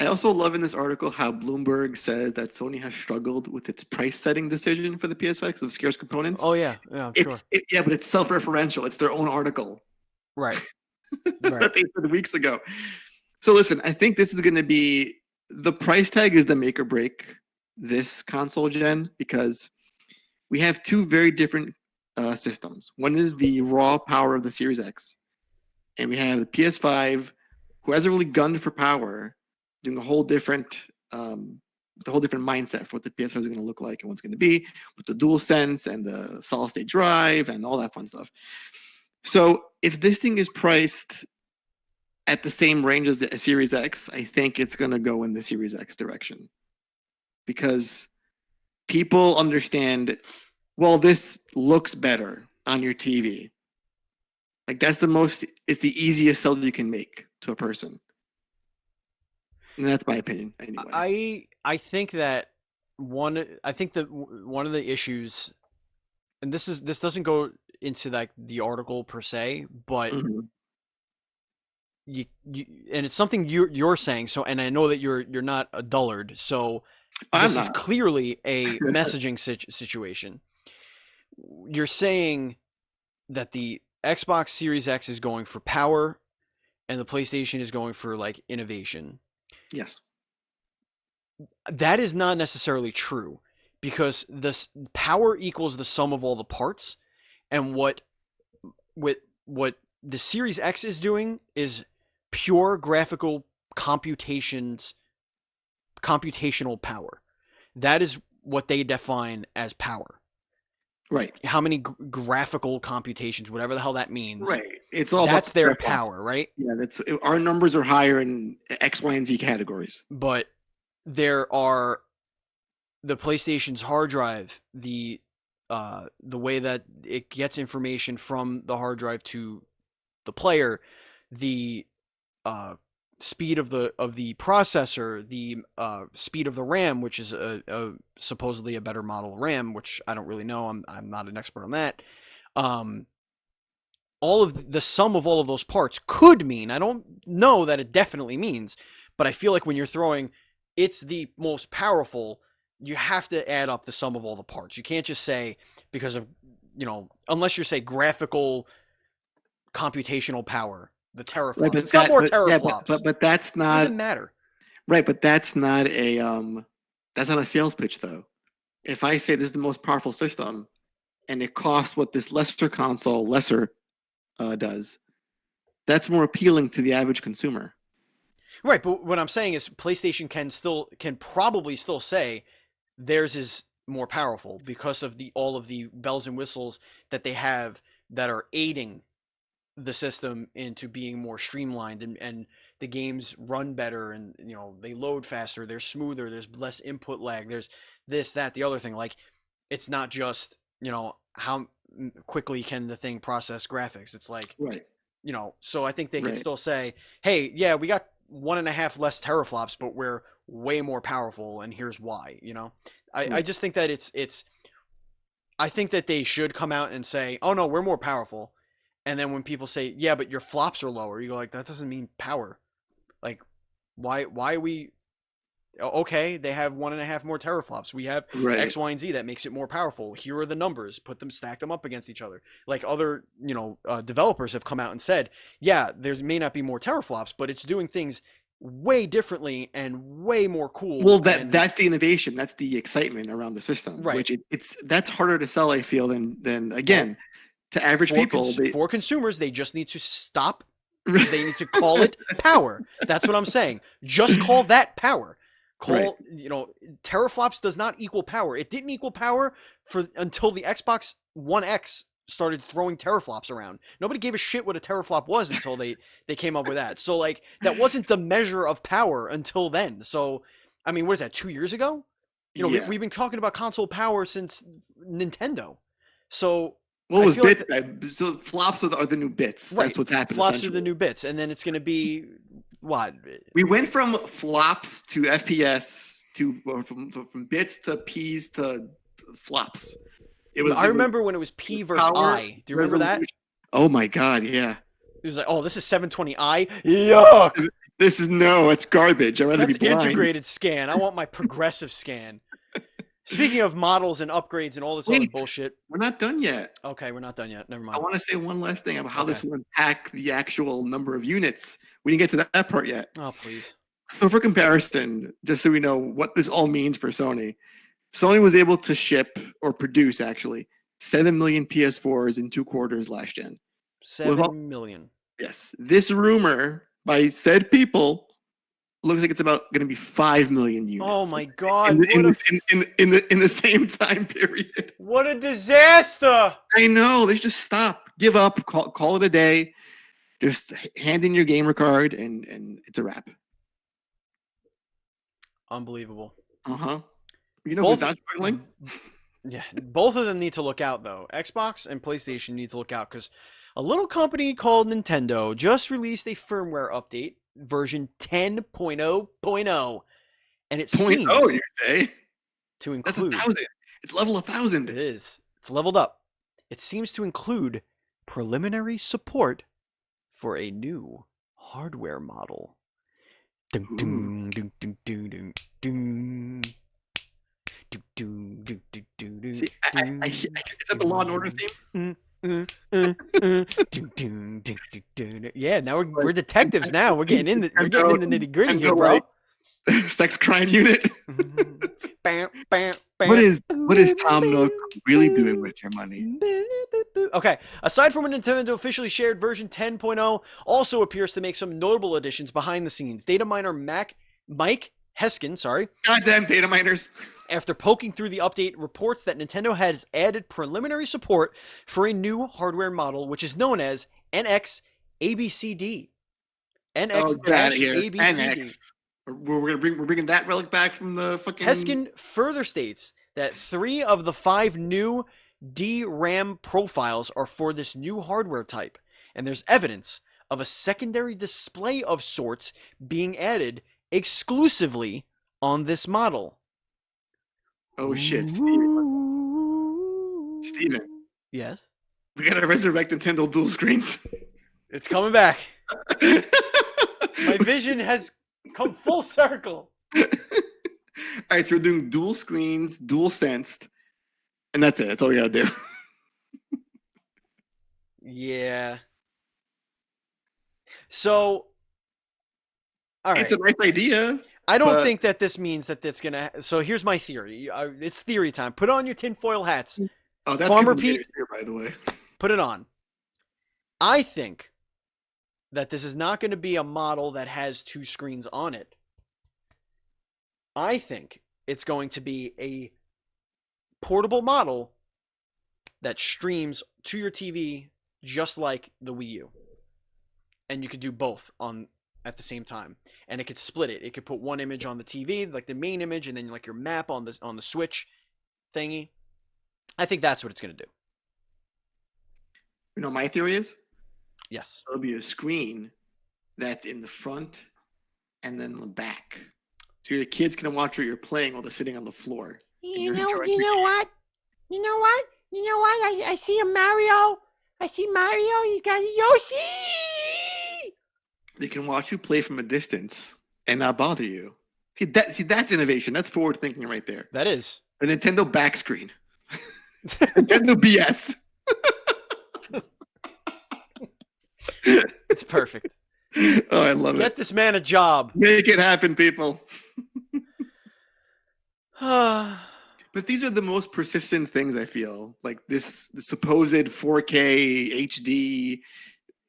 I also love in this article how Bloomberg says that Sony has struggled with its price setting decision for the PS5 because of scarce components. Oh yeah, sure. Yeah, but it's self-referential. It's their own article. Right. That they said weeks ago. So listen, I think this is going to be the price tag is the make or break this console gen because we have two very different systems. One is the raw power of the Series X, and we have the PS5, who hasn't really gunned for power, doing a whole different, mindset for what the PS5 is going to look like and what's going to be with the DualSense and the solid state drive and all that fun stuff. So if this thing is priced at the same range as the Series X, I think it's going to go in the Series X direction because people understand. Well, this looks better on your TV. Like it's the easiest sell you can make to a person. And that's my opinion anyway. I think that one of the issues, and this doesn't go into like the article per se, but you and it's something you're saying. So, and I know that you're not a dullard, so this is clearly a messaging situation. You're saying that the Xbox Series X is going for power and the PlayStation is going for like innovation. Yes. That is not necessarily true because this power equals the sum of all the parts, and what the Series X is doing is pure graphical computational power. That is what they define as power. Right. how many graphical computations, whatever the hell that means. Right. It's all about That's their teraflops. power, right? Yeah, that's our numbers are higher in X, Y, and Z categories. But there are the PlayStation's hard drive, the way that it gets information from the hard drive to the player, the uh, speed of the processor, the speed of the RAM, which is supposedly a better model RAM, which I don't really know. I'm not an expert on that. Um, all of the sum of all of those parts could mean, I don't know that it definitely means, but I feel like when you're throwing it's the most powerful, you have to add up the sum of all the parts. You can't just say because of, unless you say graphical computational power, the Right, teraflops. but It's got more yeah, teraflops. but that's It not doesn't matter. right. But that's not a sales pitch though. If I say this is the most powerful system, and it costs what this lesser console does, that's more appealing to the average consumer. Right, but what I'm saying is PlayStation can probably still say theirs is more powerful because of the all of the bells and whistles that they have that are aiding the system into being more streamlined, and the games run better, and they load faster, they're smoother, there's less input lag, there's this, that, the other thing. Like, it's not just how quickly can the thing process graphics. It's like, Right. so I think they can Right. still say, hey, yeah, we got 1.5 less teraflops, but we're way more powerful, and here's why. I Right. just think that I think that they should come out and say, oh no, we're more powerful. And then when people say, yeah, but your flops are lower, you go like, that doesn't mean power. Like, why are we okay? They have 1.5 more teraflops. We have Right. X, Y, and Z that makes it more powerful. Here are the numbers. Stack them up against each other. Like other, developers have come out and said, yeah, there may not be more teraflops, but it's doing things way differently and way more cool. Well, that's the innovation. That's the excitement around the system. Right. Which that's harder to sell, I feel, than again, to average people. For consumers, they just need to stop. They need to call it power. That's what I'm saying. Just call that power. Teraflops does not equal power. It didn't equal power until the Xbox One X started throwing teraflops around. Nobody gave a shit what a teraflop was until they came up with that. So like, that wasn't the measure of power until then. So I mean, what is that, 2 years ago? We've been talking about console power since Nintendo. So what was bits? So flops are the new bits. Right. That's what's happening. Flops are the new bits, and then it's going to be what? We went from flops to FPS from bits to P's to flops. I remember when it was P versus I. Do you remember that? Oh my god, yeah. It was like, oh, this is 720i. Yuck! It's garbage. I'd rather be blind. Integrated scan. I want my progressive scan. Speaking of models and upgrades and all this other bullshit. We're not done yet. Okay, we're not done yet. Never mind. I want to say one last thing about how this will impact the actual number of units. We didn't get to that part yet. Oh, please. So for comparison, just so we know what this all means for Sony, Sony was able to ship or produce actually 7 million PS4s in 2 quarters last gen. 7 million. Yes. This rumor by said people looks like it's about going to be 5 million units. Oh my god! In the same time period. What a disaster! I know. They should just stop, give up, call it a day. Just hand in your gamer card, and it's a wrap. Unbelievable. Who's not struggling? Yeah, both of them need to look out though. Xbox and PlayStation need to look out because a little company called Nintendo just released a firmware update, version 10.0.0, and it seems you say? To include. That's 1,000. It's level 1,000. It is. It's leveled up. It seems to include preliminary support for a new hardware model. Dun, dun, dun, dun, dun, dun, dun. See, is that the Law and Order theme? Yeah, now we're detectives. Now we're getting in the nitty gritty here, bro. Sex crime unit. What is Tom Nook really doing with your money? Okay, aside from when Nintendo officially shared version 10.0 also appears to make some notable additions behind the scenes. Data miner Mike Heskin, sorry, Goddamn data miners. after poking through the update, reports that Nintendo has added preliminary support for a new hardware model, which is known as NX ABCD. Oh, get out of here. NX-ABCD. NX. We're bringing that relic back from the fucking. Heskin further states that 3 of the 5 new DRAM profiles are for this new hardware type, and there's evidence of a secondary display of sorts being added exclusively on this model. Oh shit, Steven. Yes? We gotta resurrect Nintendo dual screens. It's coming back. My vision has come full circle. All right, so we're doing dual screens, dual sensed, and that's it. That's all we gotta do. Yeah. So, all right. It's a nice idea. I don't think that this means that it's gonna. So here's my theory. It's theory time. Put on your tinfoil hats. Oh, that's Farmer Pete. Here, by the way. Put it on. I think that this is not going to be a model that has 2 screens on it. I think it's going to be a portable model that streams to your TV just like the Wii U. And you could do both on at the same time. And it could split it. It could put one image on the TV, like the main image, and then like your map on the Switch thingy. I think that's what it's going to do. You know, my theory is Yes. there'll be a screen that's in the front and then the back. So your kids can watch what you're playing while they're sitting on the floor. You know what? I see a Mario. I see Mario. He's got a Yoshi. They can watch you play from a distance and not bother you. See, that's innovation. That's forward thinking right there. That is. A Nintendo back screen. Nintendo BS. It's perfect. Oh, I love Get it. this man a job. Make it happen, people. But But these are the most persistent things, I feel. Like the supposed 4K HD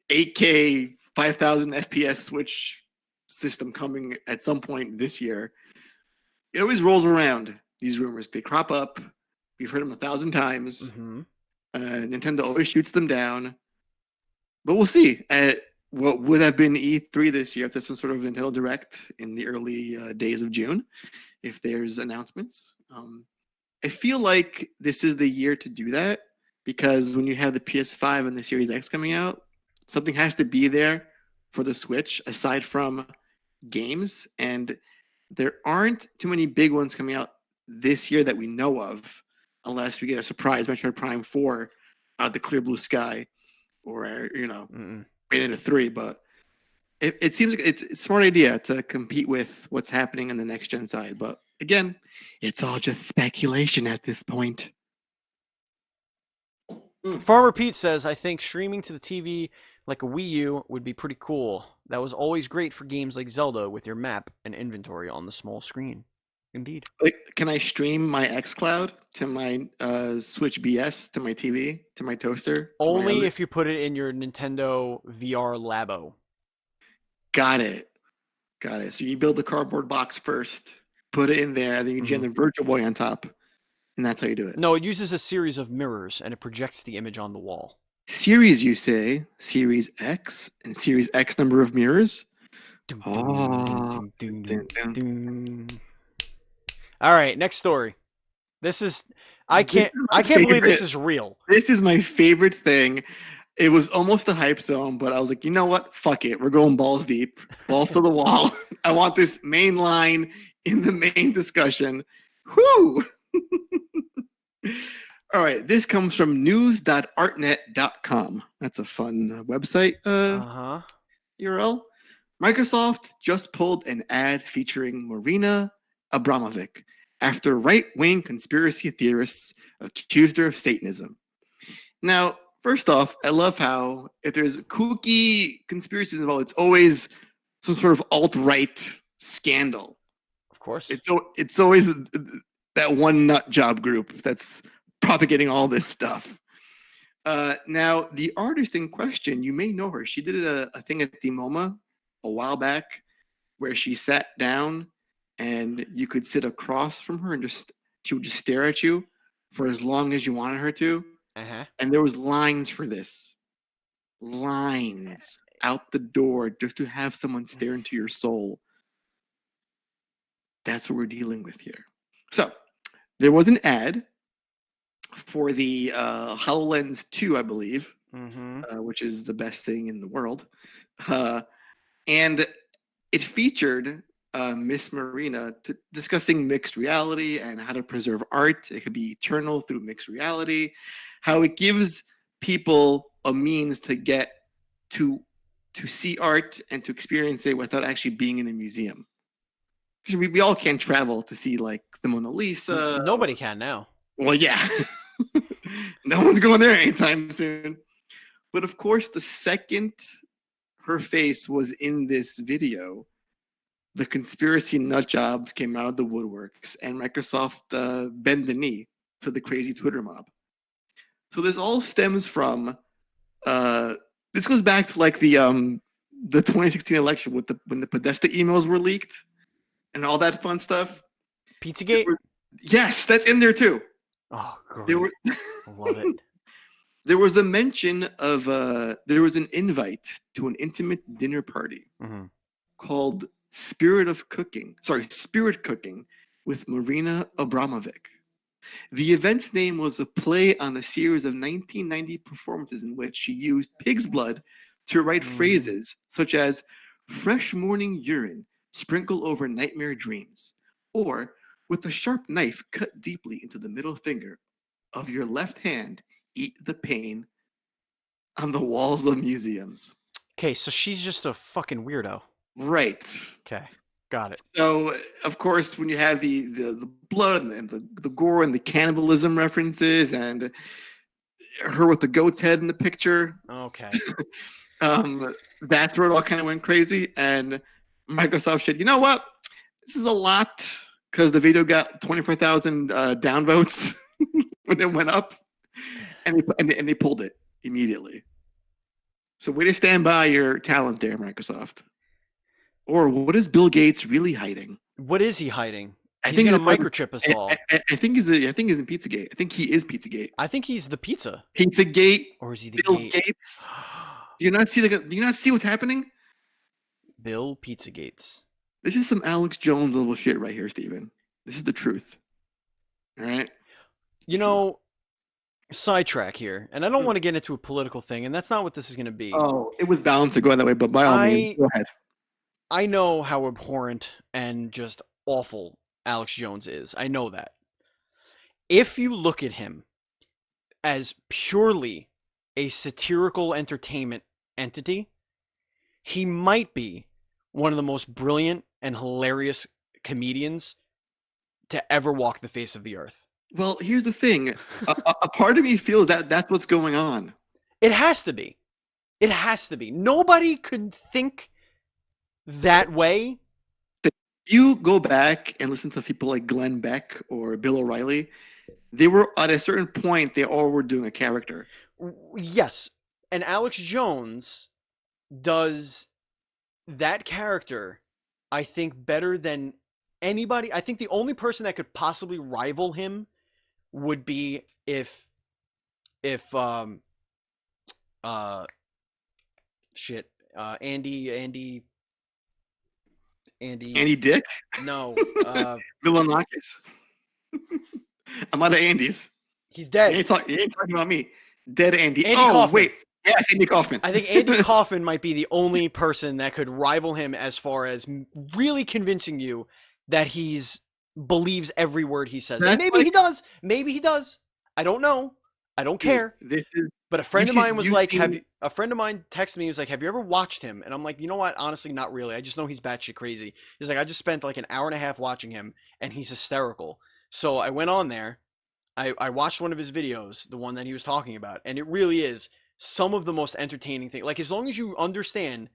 8K 5000 FPS Switch system coming at some point this year. It always rolls around, these rumors. They crop up. We've heard them 1,000 times. Nintendo always shoots them down. But we'll see. At what would have been E3 this year, if there's some sort of Nintendo Direct in the early days of June, if there's announcements. I feel like this is the year to do that, because when you have the PS5 and the Series X coming out, something has to be there for the Switch aside from games, and there aren't too many big ones coming out this year that we know of, unless we get a surprise Metroid Prime 4 out of the clear blue sky, or Bayonetta 3. But it seems like it's a smart idea to compete with what's happening in the next gen side. But again, it's all just speculation at this point. Farmer Pete says, I think streaming to the TV like a Wii U would be pretty cool. That was always great for games like Zelda with your map and inventory on the small screen. Indeed. Like, can I stream my xCloud to my Switch BS, to my TV, to my toaster? Only if you put it in your Nintendo VR Labo. Got it. So you build the cardboard box first, put it in there, then you jam the Virtual Boy on top, and that's how you do it. No, it uses a series of mirrors, and it projects the image on the wall. Series, you say? Series X? And Series X number of mirrors? All right, next story. This is I can't believe this is real. This is my favorite thing. It was almost a hype zone, but I was like, you know what? Fuck it. We're going balls deep, balls to the wall. I want this main line in the main discussion. Whoo! All right. This comes from news.artnet.com. That's a fun website URL. Microsoft just pulled an ad featuring Marina Abramovic after right-wing conspiracy theorists accused her of Satanism. Now, first off, I love how if there's kooky conspiracies involved, it's always some sort of alt-right scandal. Of course. It's always that one nut job group that's propagating all this stuff. Now, the artist in question, you may know her. She did a thing at the MoMA a while back where she sat down and you could sit across from her and she would just stare at you for as long as you wanted her to. Uh-huh. And there was lines for this. Lines out the door just to have someone stare into your soul. That's what we're dealing with here. So there was an ad for the HoloLens 2, I believe, which is the best thing in the world. And it featured Miss Marina discussing mixed reality and how to preserve art. It could be eternal through mixed reality, how it gives people a means to get to see art and to experience it without actually being in a museum. Because we all can't travel to see like the Mona Lisa. Nobody can now. Well, yeah. No one's going there anytime soon. But of course, the second her face was in this video, the conspiracy nut jobs came out of the woodworks, and Microsoft bent the knee to the crazy Twitter mob. So this all stems from this goes back to like the 2016 election with when the Podesta emails were leaked and all that fun stuff. Pizzagate? Yes, that's in there too. Oh, great. I love it. There was a mention of there was an invite to an intimate dinner party called Spirit Cooking with Marina Abramovic. The event's name was a play on a series of 1990 performances in which she used pig's blood to write phrases such as fresh morning urine sprinkle over nightmare dreams, or with a sharp knife cut deeply into the middle finger of your left hand, eat the pain on the walls of museums. Okay, so she's just a fucking weirdo. Right. Okay, got it. So, of course, when you have the blood and the gore and the cannibalism references and her with the goat's head in the picture. Okay. That's where it all kind of went crazy. And Microsoft said, you know what? This is a lot, because the video got 24,000 downvotes when it went up. And they pulled it immediately. So way to stand by your talent there, Microsoft. Or what is Bill Gates really hiding? What is he hiding? I think he's he's gonna microchip us all. I think he's in Pizzagate. I think he is Pizzagate. I think he's the pizza. Pizzagate. Or is he the Bill gate? Gates. Do you not see what's happening? Bill Pizzagates. This is some Alex Jones level shit right here, Steven. This is the truth. All right. You know, sidetrack here, and I don't want to get into a political thing, and that's not what this is going to be. Oh, it was bound to go that way, but by all means, go ahead. I know how abhorrent and just awful Alex Jones is. I know that. If you look at him as purely a satirical entertainment entity, he might be one of the most brilliant and hilarious comedians to ever walk the face of the earth. Well, here's the thing. A part of me feels that that's what's going on. It has to be. It has to be. Nobody could think that way. If you go back and listen to people like Glenn Beck or Bill O'Reilly, they were at a certain point, they all were doing a character. Yes. And Alex Jones does that character, I think, better than anybody. I think the only person that could possibly rival him would be if Andy Dick? No. Milanakis. I'm out of Andy's. He's dead. You ain't talking about me. Dead Andy. Andy Kaufman. Wait. Yes, Andy Kaufman. I think Andy Kaufman might be the only person that could rival him as far as really convincing you that he's believes every word he says. Maybe he does. Maybe he does. I don't know. I don't care. But a friend of mine was like, a friend of mine texted me, he was like, have you ever watched him? And I'm like, you know what? Honestly, not really. I just know he's batshit crazy. He's like, I just spent like an hour and a half watching him and he's hysterical. So I went on there. I watched one of his videos, the one that he was talking about, and it really is some of the most entertaining thing. Like, as long as you understand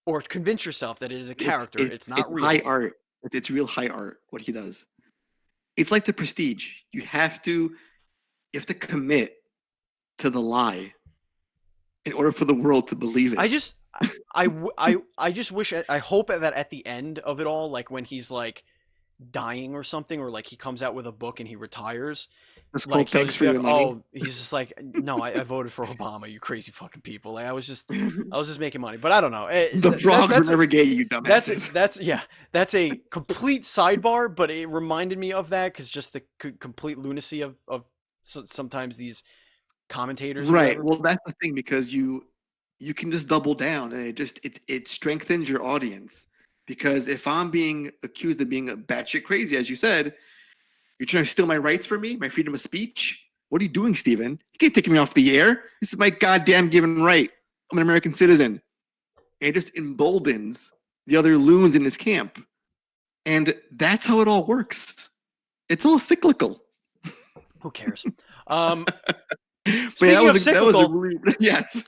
or convince yourself that it is a character, it's not real. High art. It's real high art, what he does. It's like The Prestige. You have to commit to the lie in order for the world to believe it. I just wish, I hope that at the end of it all, like when he's like, dying or something, or like he comes out with a book and he retires, It's like called he'll Thanks just for be Your like, Money. "Oh," he's just like, "No, I voted for Obama, you crazy fucking people." Like I was just making money, but I don't know. The frogs were That's never gay, you dumbasses. that's yeah, that's a complete sidebar, but it reminded me of that because just the complete lunacy of sometimes these commentators or Right. whatever. Well, that's the thing because you can just double down and it strengthens your audience. Because if I'm being accused of being a batshit crazy, as you said, you're trying to steal my rights from me, my freedom of speech. What are you doing, Steven? You can't take me off the air. This is my goddamn given right. I'm an American citizen. And it just emboldens the other loons in this camp. And that's how it all works. It's all cyclical. Who cares? Um, But yeah, speaking of that was a cyclical, really yes.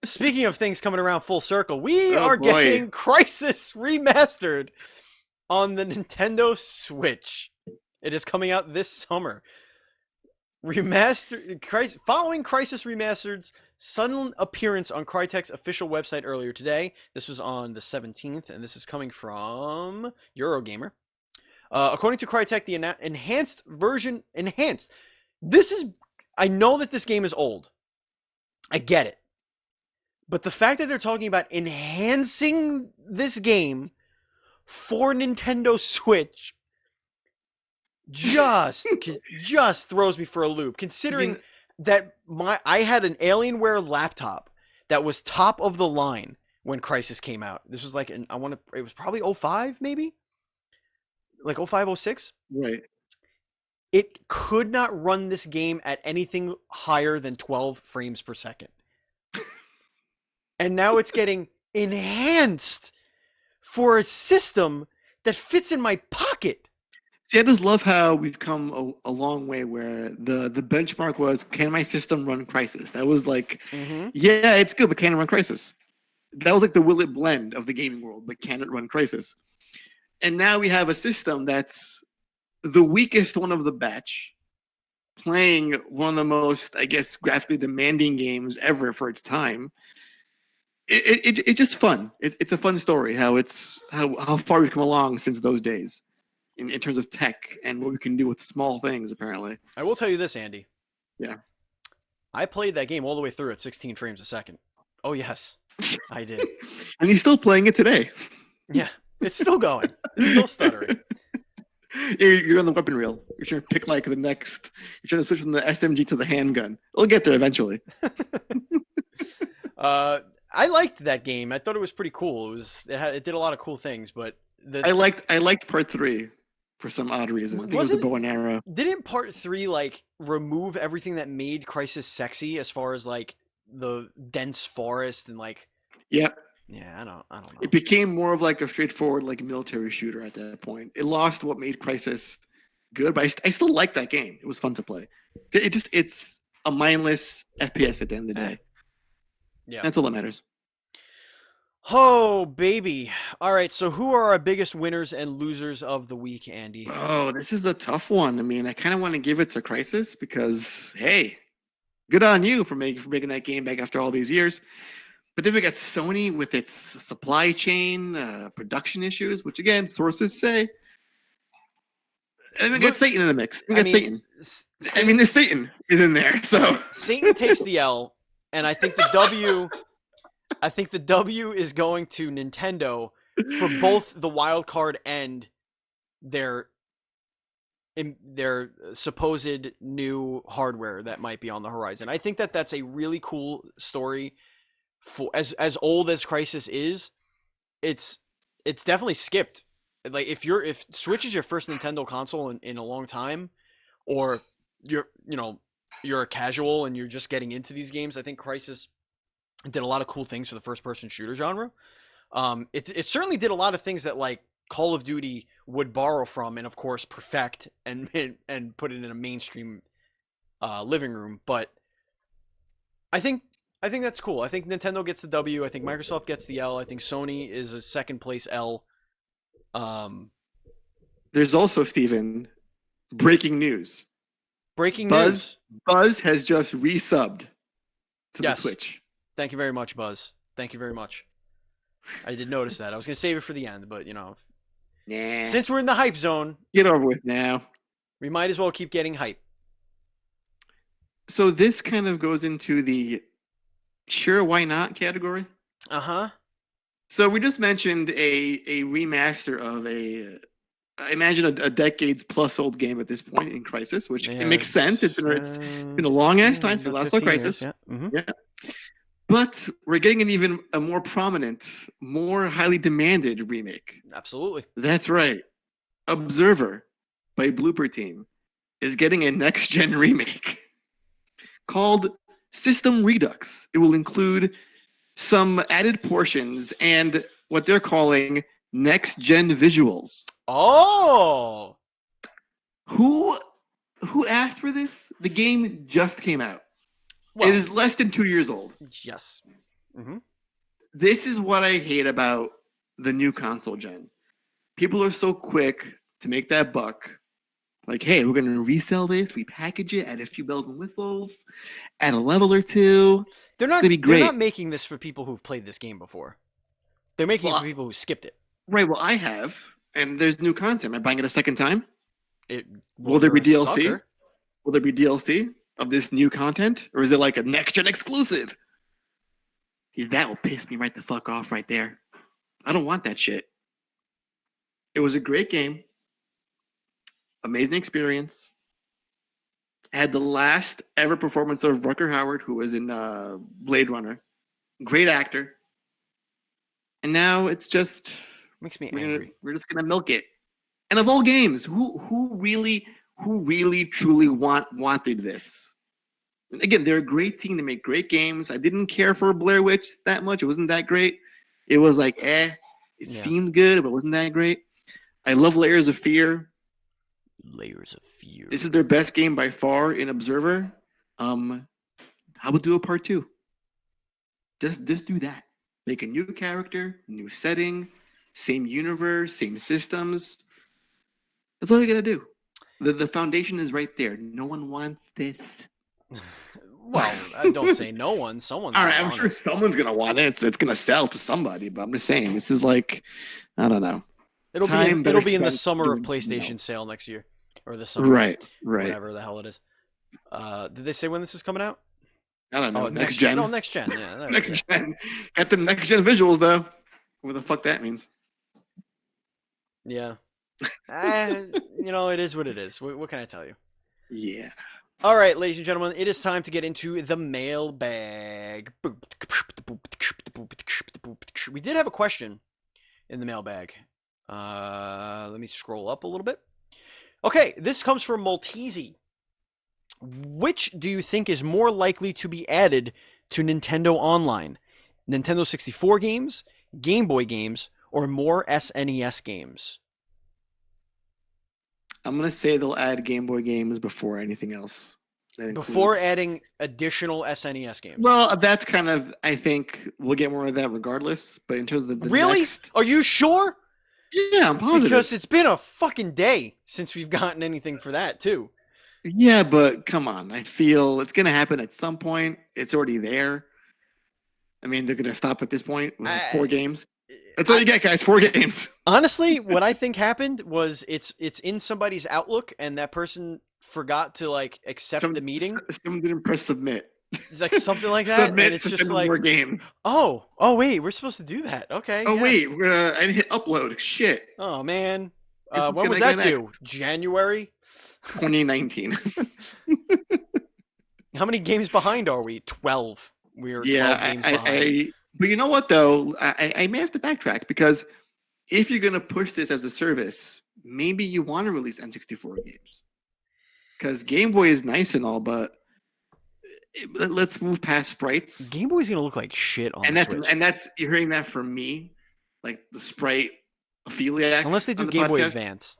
speaking of things coming around full circle, we Oh are boy. getting Crysis Remastered on the Nintendo Switch. It is coming out this summer. Following Crysis Remastered's sudden appearance on Crytek's official website earlier today. This was on the 17th, and this is coming from Eurogamer. According to Crytek, the enhanced version, this is, I know that this game is old. I get it. But the fact that they're talking about enhancing this game for Nintendo Switch just throws me for a loop, considering that I had an Alienware laptop that was top of the line when Crysis came out. This was like it was probably 05 maybe? Like 05, 06? Right. It could not run this game at anything higher than 12 frames per second. And now it's getting enhanced for a system that fits in my pocket. See, I just love how we've come a long way where the benchmark was, can my system run Crysis? That was like, yeah, it's good, but can it run Crysis? That was like the will it blend of the gaming world, but can it run Crysis? And now we have a system that's the weakest one of the batch, playing one of the most, I guess, graphically demanding games ever for its time. It's just fun. It's a fun story how far we've come along since those days in terms of tech and what we can do with small things, apparently. I will tell you this, Andy. Yeah. I played that game all the way through at 16 frames a second. Oh, yes, I did. And he's still playing it today. Yeah, it's still going. It's still stuttering. You're on the weapon reel. You're trying to pick like the next. You're trying to switch from the SMG to the handgun. We'll get there eventually. I liked that game. I thought it was pretty cool. It did a lot of cool things, but I liked part 3 for some odd reason. I think it was the bow and arrow. Didn't part 3 like remove everything that made Crysis sexy as far as like the dense forest and like? Yeah. Yeah, I don't know. It became more of like a straightforward like military shooter at that point. It lost what made Crysis good, but I still like that game. It was fun to play. It's a mindless FPS at the end of the day. Yeah, that's all that matters. Oh baby! All right, so who are our biggest winners and losers of the week, Andy? Oh, this is a tough one. I mean, I kind of want to give it to Crysis because hey, good on you for making that game back after all these years. But then we got Sony with its supply chain production issues, which again, sources say. And we got Satan in the mix. We got Satan. I mean, there's Satan is in there. So Satan takes the L, and I think the W. I think the W is going to Nintendo for both the wild card and their supposed new hardware that might be on the horizon. I think that that's a really cool story. For as old as Crysis is, it's definitely skipped. Like if Switch is your first Nintendo console in a long time, or you're a casual and you're just getting into these games, I think Crysis did a lot of cool things for the first person shooter genre. It certainly did a lot of things that like Call of Duty would borrow from and of course perfect and put it in a mainstream living room. But I think that's cool. I think Nintendo gets the W. I think Microsoft gets the L. I think Sony is a second place L. There's also, Steven, breaking news. News. Buzz has just resubbed to the Yes. Twitch. Thank you very much, Buzz. Thank you very much. I did notice that. I was going to save it for the end, but Nah. Since we're in the hype zone, Get over with now. we might as well keep getting hype. So this kind of goes into the sure, why not category. Uh-huh. So we just mentioned a remaster of I imagine a decades plus old game at this point in Crysis, which it makes sense. It's been a long ass time since we last saw Crysis. Yeah. Mm-hmm. Yeah. But we're getting an even a more prominent, more highly demanded remake. Absolutely. That's right. Observer by Blooper Team is getting a next gen remake called System Redux. It will include some added portions and what they're calling next gen visuals. Oh. Who asked for this? The game just came out. Well, it is less than 2 years old. Yes. Mm-hmm. This is what I hate about the new console gen. People are so quick to make that buck. Like, hey, we're going to resell this, repackage it, add a few bells and whistles, add a level or two. They're not. It'd be great. They're not making this for people who've played this game before. They're making it for people who skipped it. Right. Well, I have, and there's new content. Am I buying it a second time? Will there be you're a DLC? sucker. Will there be DLC of this new content, or is it like a next gen exclusive? See, that will piss me right the fuck off right there. I don't want that shit. It was a great game. Amazing experience. Had the last ever performance of Rutger Howard, who was in Blade Runner. Great actor. And now it's just Makes me angry. we're just gonna milk it. And of all games, who really truly wanted this? And again, they're a great team. They make great games. I didn't care for Blair Witch that much. It wasn't that great. It was like, It seemed good, but it wasn't that great. I love Layers of Fear. Layers of Fear. This is their best game by far in Observer. I would do a part 2. Just do that. Make a new character, new setting, same universe, same systems. That's all you gotta do. The foundation is right there. No one wants this. Well, I don't say no one. Someone's all right. I'm sure someone's gonna want it. It's gonna sell to somebody. But I'm just saying, this is like, I don't know. It'll be in the summer of PlayStation sale next year, or the summer, right, whatever the hell it is. Did they say when this is coming out? I don't know. Oh, next gen. No, next gen. Yeah, next gen. Got the next gen visuals though. What the fuck that means? Yeah. It is what it is. What can I tell you? Yeah. All right, ladies and gentlemen, it is time to get into the mailbag. We did have a question in the mailbag. Let me scroll up a little bit. Okay, this comes from Maltese. Which do you think is more likely to be added to Nintendo Online? Nintendo 64 games, Game Boy games, or more SNES games? I'm going to say they'll add Game Boy games before anything else. Before adding additional SNES games? Well, that's kind of, I think we'll get more of that regardless. But in terms of the really? next... Are you sure? Yeah, I'm positive. Because it's been a fucking day since we've gotten anything for that, too. Yeah, but come on. I feel it's going to happen at some point. It's already there. I mean, they're going to stop at this point with 4 games. That's all you get, guys. 4 games. Honestly, what I think happened was it's in somebody's Outlook, and that person forgot to accept the meeting. Someone didn't press submit. It's like something like that. Submit and it's just like more games. Oh wait, we're supposed to do that. Okay. Oh wait, I didn't hit upload. Shit. Oh man. When was that due? January 2019. How many games behind are we? 12. We're 12 games behind. But you know what though? I may have to backtrack because if you're gonna push this as a service, maybe you want to release N64 games. Because Game Boy is nice and all, but let's move past sprites. Game Boy's gonna look like shit on the Switch. And that's you're hearing that from me, like the sprite affiliate. Unless they do Game Boy Advance.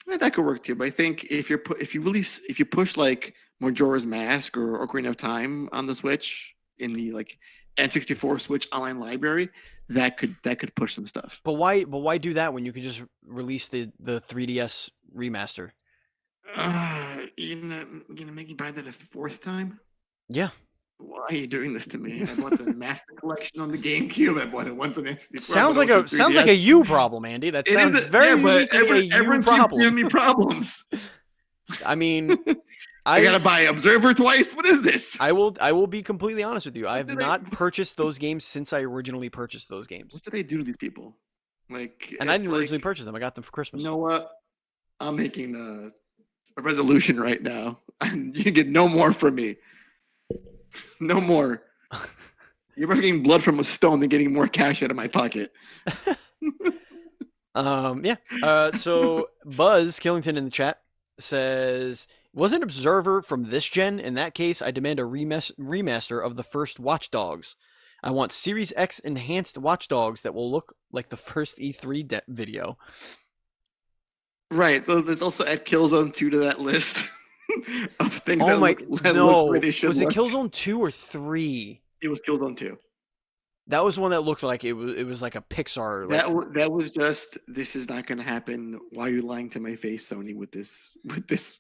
That could work too, but I think if you push like Majora's Mask or Ocarina of Time on the Switch in the N64 Switch online library, that could push some stuff. But why do that when you could just release the 3DS remaster? You gonna make me buy that a 4th time? Yeah. Why are you doing this to me? I bought the Master Collection on the GameCube. I bought it once on SD4. Sounds like a you problem, Andy. That It is sounds very but uniquely a you everyone keeps problem. giving me problems. I mean, I gotta buy Observer twice. What is this? I will be completely honest with you. I have not purchased those games since I originally purchased those games. What did I do to these people? Like, and I didn't originally purchase them. I got them for Christmas. You know what? I'm making a resolution right now, and you get no more from me. No more. You're getting blood from a stone than getting more cash out of my pocket. Yeah. So Buzz Killington in the chat says, was an Observer from this gen? In that case, I demand a remaster of the first Watch Dogs. I want Series X enhanced Watch Dogs that will look like the first E3 video. Right. There's also add Killzone 2 to that list of things Oh that my, look where they should was look. it Killzone 2 or 3? It was Killzone 2. That was one that looked like it was like a Pixar. Like, that was just, this is not going to happen. Why are you lying to my face, Sony, with this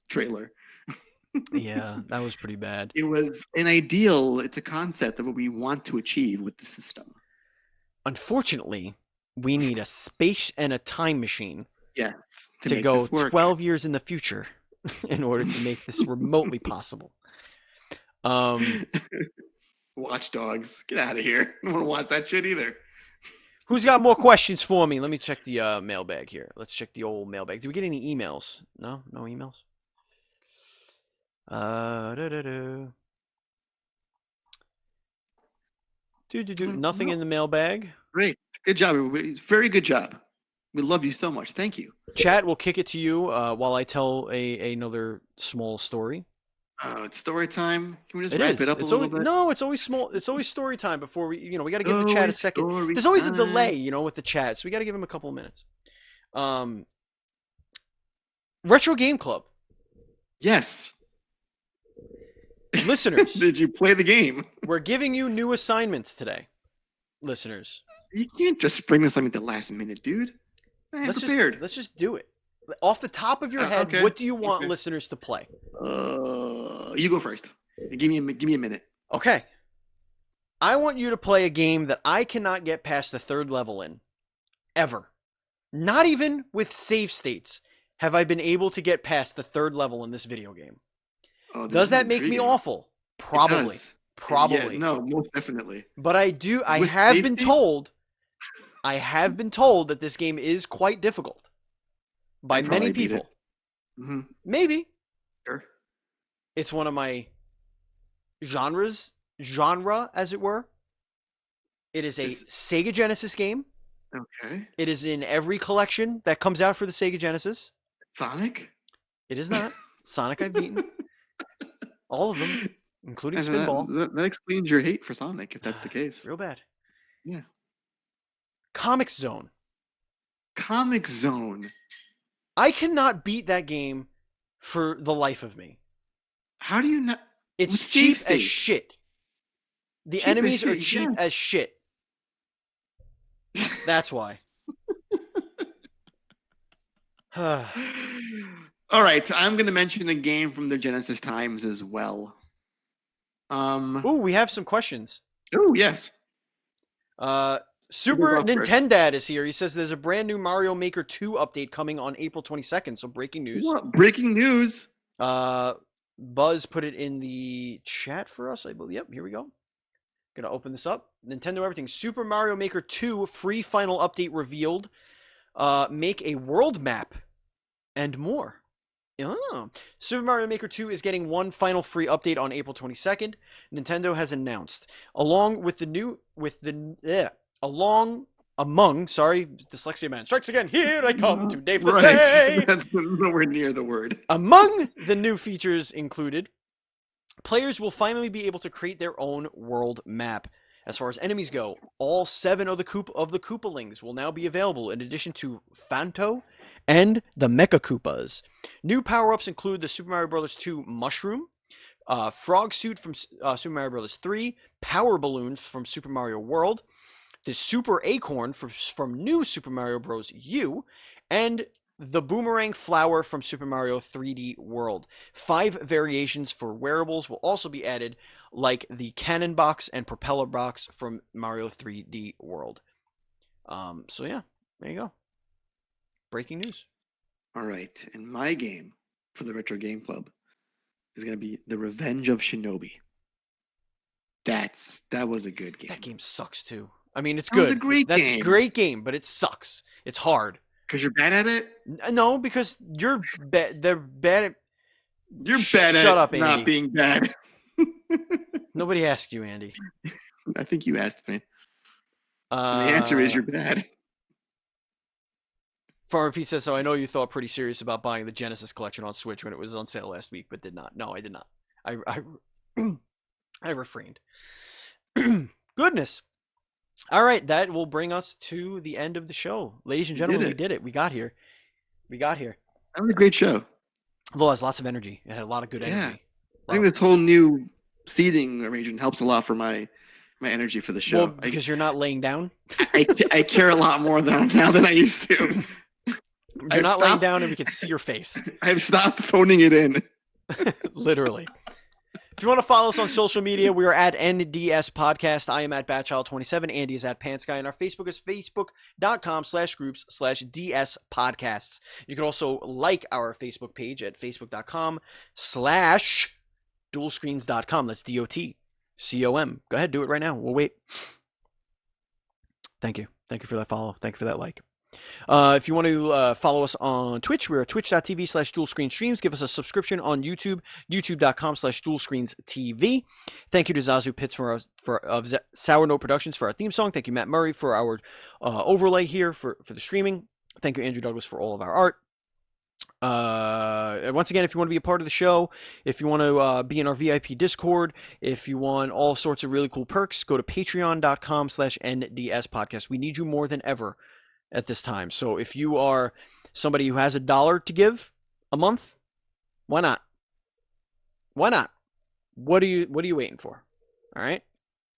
trailer? Yeah, that was pretty bad. It was an ideal. It's a concept of what we want to achieve with the system. Unfortunately, we need a space and a time machine. Yeah, to go 12 years in the future in order to make this remotely possible. Watch Dogs, get out of here. No one wants that shit either. Who's got more questions for me? Let me check the mailbag here. Let's check the old mailbag. Did we get any emails? No emails. Nothing in the mailbag. Great, good job. Very good job. We love you so much. Thank you. Chat, we'll kick it to you while I tell another small story. It's story time. Can we just wrap it up a little bit? No, it's always small. It's always story time before we got to give the chat a second. There's always a delay, with the chat, so we got to give them a couple of minutes. Retro Game Club. Yes. Listeners. Did you play the game? We're giving you new assignments today. Listeners. You can't just spring this on me at the last minute, dude. Let's just do it. Off the top of your head, okay. What do you want listeners to play? You go first. Give me a minute. Okay. I want you to play a game that I cannot get past the third level in. Ever. Not even with save states have I been able to get past the third level in this video game. Does that make me awful? Probably. Probably. Yeah, no, most definitely. But I have been told that this game is quite difficult by many people. Mm-hmm. Maybe. Sure. It's one of my genre, as it were. It is a Sega Genesis game. Okay. It is in every collection that comes out for the Sega Genesis. Sonic? It is not. Sonic I've beaten. All of them, including Spinball. That explains your hate for Sonic, if that's the case. Real bad. Yeah. Comic Zone. Comic Zone. I cannot beat that game for the life of me. How do you not? It's cheap as shit. The enemies are cheap as shit. That's why. All right, I'm going to mention a game from the Genesis times as well. Ooh, we have some questions. Oh, yes. Super Nintendad is here. He says there's a brand new Mario Maker 2 update coming on April 22nd. So breaking news. What? Breaking news. Buzz put it in the chat for us, I believe. Yep, here we go. Gonna open this up. Nintendo everything. Super Mario Maker 2 free final update revealed. Make a world map and more. Oh. Super Mario Maker 2 is getting one final free update on April 22nd. Nintendo has announced, among dyslexia man strikes again. Here I come to Dave the Say. That's nowhere near the word. Among the new features included, players will finally be able to create their own world map. As far as enemies go, all 7 of the Koopalings will now be available, in addition to Phanto and the Mecha Koopas. New power-ups include the Super Mario Bros. 2 Mushroom, Frog Suit from Super Mario Bros. 3, Power Balloons from Super Mario World, the Super Acorn from New Super Mario Bros. U, and the Boomerang Flower from Super Mario 3D World. 5 variations for wearables will also be added, like the cannon box and propeller box from Mario 3D World. So yeah, there you go. Breaking news. All right, and my game for the Retro Game Club is going to be The Revenge of Shinobi. That was a good game. That game sucks too. I mean, it's That good. was a great That's game. a great game, but it sucks. It's hard. Because you're bad at it? No, because you're they're bad at. You're bad at Shut up, Andy. not being bad. Nobody asked you, Andy. I think you asked me. And the answer is you're bad. Farmer Pete says, so I know you thought pretty serious about buying the Genesis collection on Switch when it was on sale last week, but did not. No, I did not. I refrained. Goodness. All right, that will bring us to the end of the show. Ladies and gentlemen, we did it. We got here. That was a great show. Well, it has lots of energy. It had a lot of good energy. I think this whole new seating arrangement helps a lot for my energy for the show. Well, because you're not laying down? I care a lot more now than I used to. You're not laying down and we can see your face. I've stopped phoning it in. Literally. If you want to follow us on social media, we are at NDS Podcast. I am at Batchild27. Andy is at Pantsky. And our Facebook is facebook.com/groups/DS Podcasts. You can also like our Facebook page at facebook.com/dualscreens.com. That's DOTCOM. Go ahead, do it right now. We'll wait. Thank you. Thank you for that follow. Thank you for that like. If you want to follow us on Twitch, we're at twitch.tv/dualscreenstreams. Give us a subscription on YouTube, youtube.com/dualscreens.tv. Thank you to Zazu Pitts of Sour Note Productions for our theme song. Thank you, Matt Murray, for our overlay here for the streaming. Thank you, Andrew Douglas, for all of our art. Once again, if you want to be a part of the show, if you want to be in our VIP Discord, if you want all sorts of really cool perks, go to patreon.com/NDS podcast. We need you more than ever at this time. So if you are somebody who has $1 to give a month, why not? What are you waiting for? All right.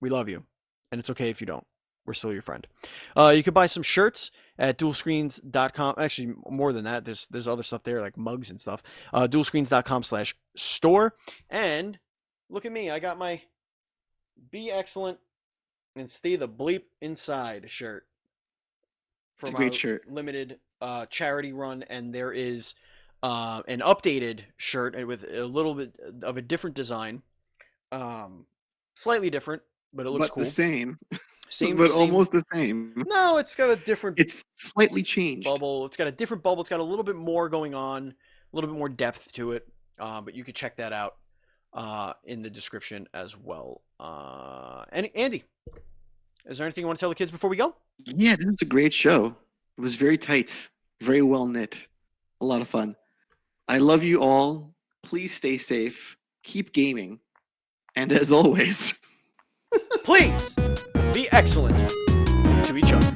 We love you. And it's okay if you don't. We're still your friend. You can buy some shirts at dualscreens.com. Actually, more than that, there's other stuff there like mugs and stuff. Dualscreens.com/store. And look at me. I got my Be Excellent and Stay the Bleep Inside shirt. It's a great shirt. Limited charity run, and there is an updated shirt with a little bit of a different design, slightly different, but it looks cool. The same, but almost the same. No, it's got a different. It's slightly changed. Bubble. It's got a different bubble. It's got a little bit more going on, a little bit more depth to it. But you could check that out in the description as well. And Andy, is there anything you want to tell the kids before we go? Yeah, this was a great show. It was very tight, very well knit, a lot of fun. I love you all. Please stay safe. Keep gaming. And as always, please be excellent to each other.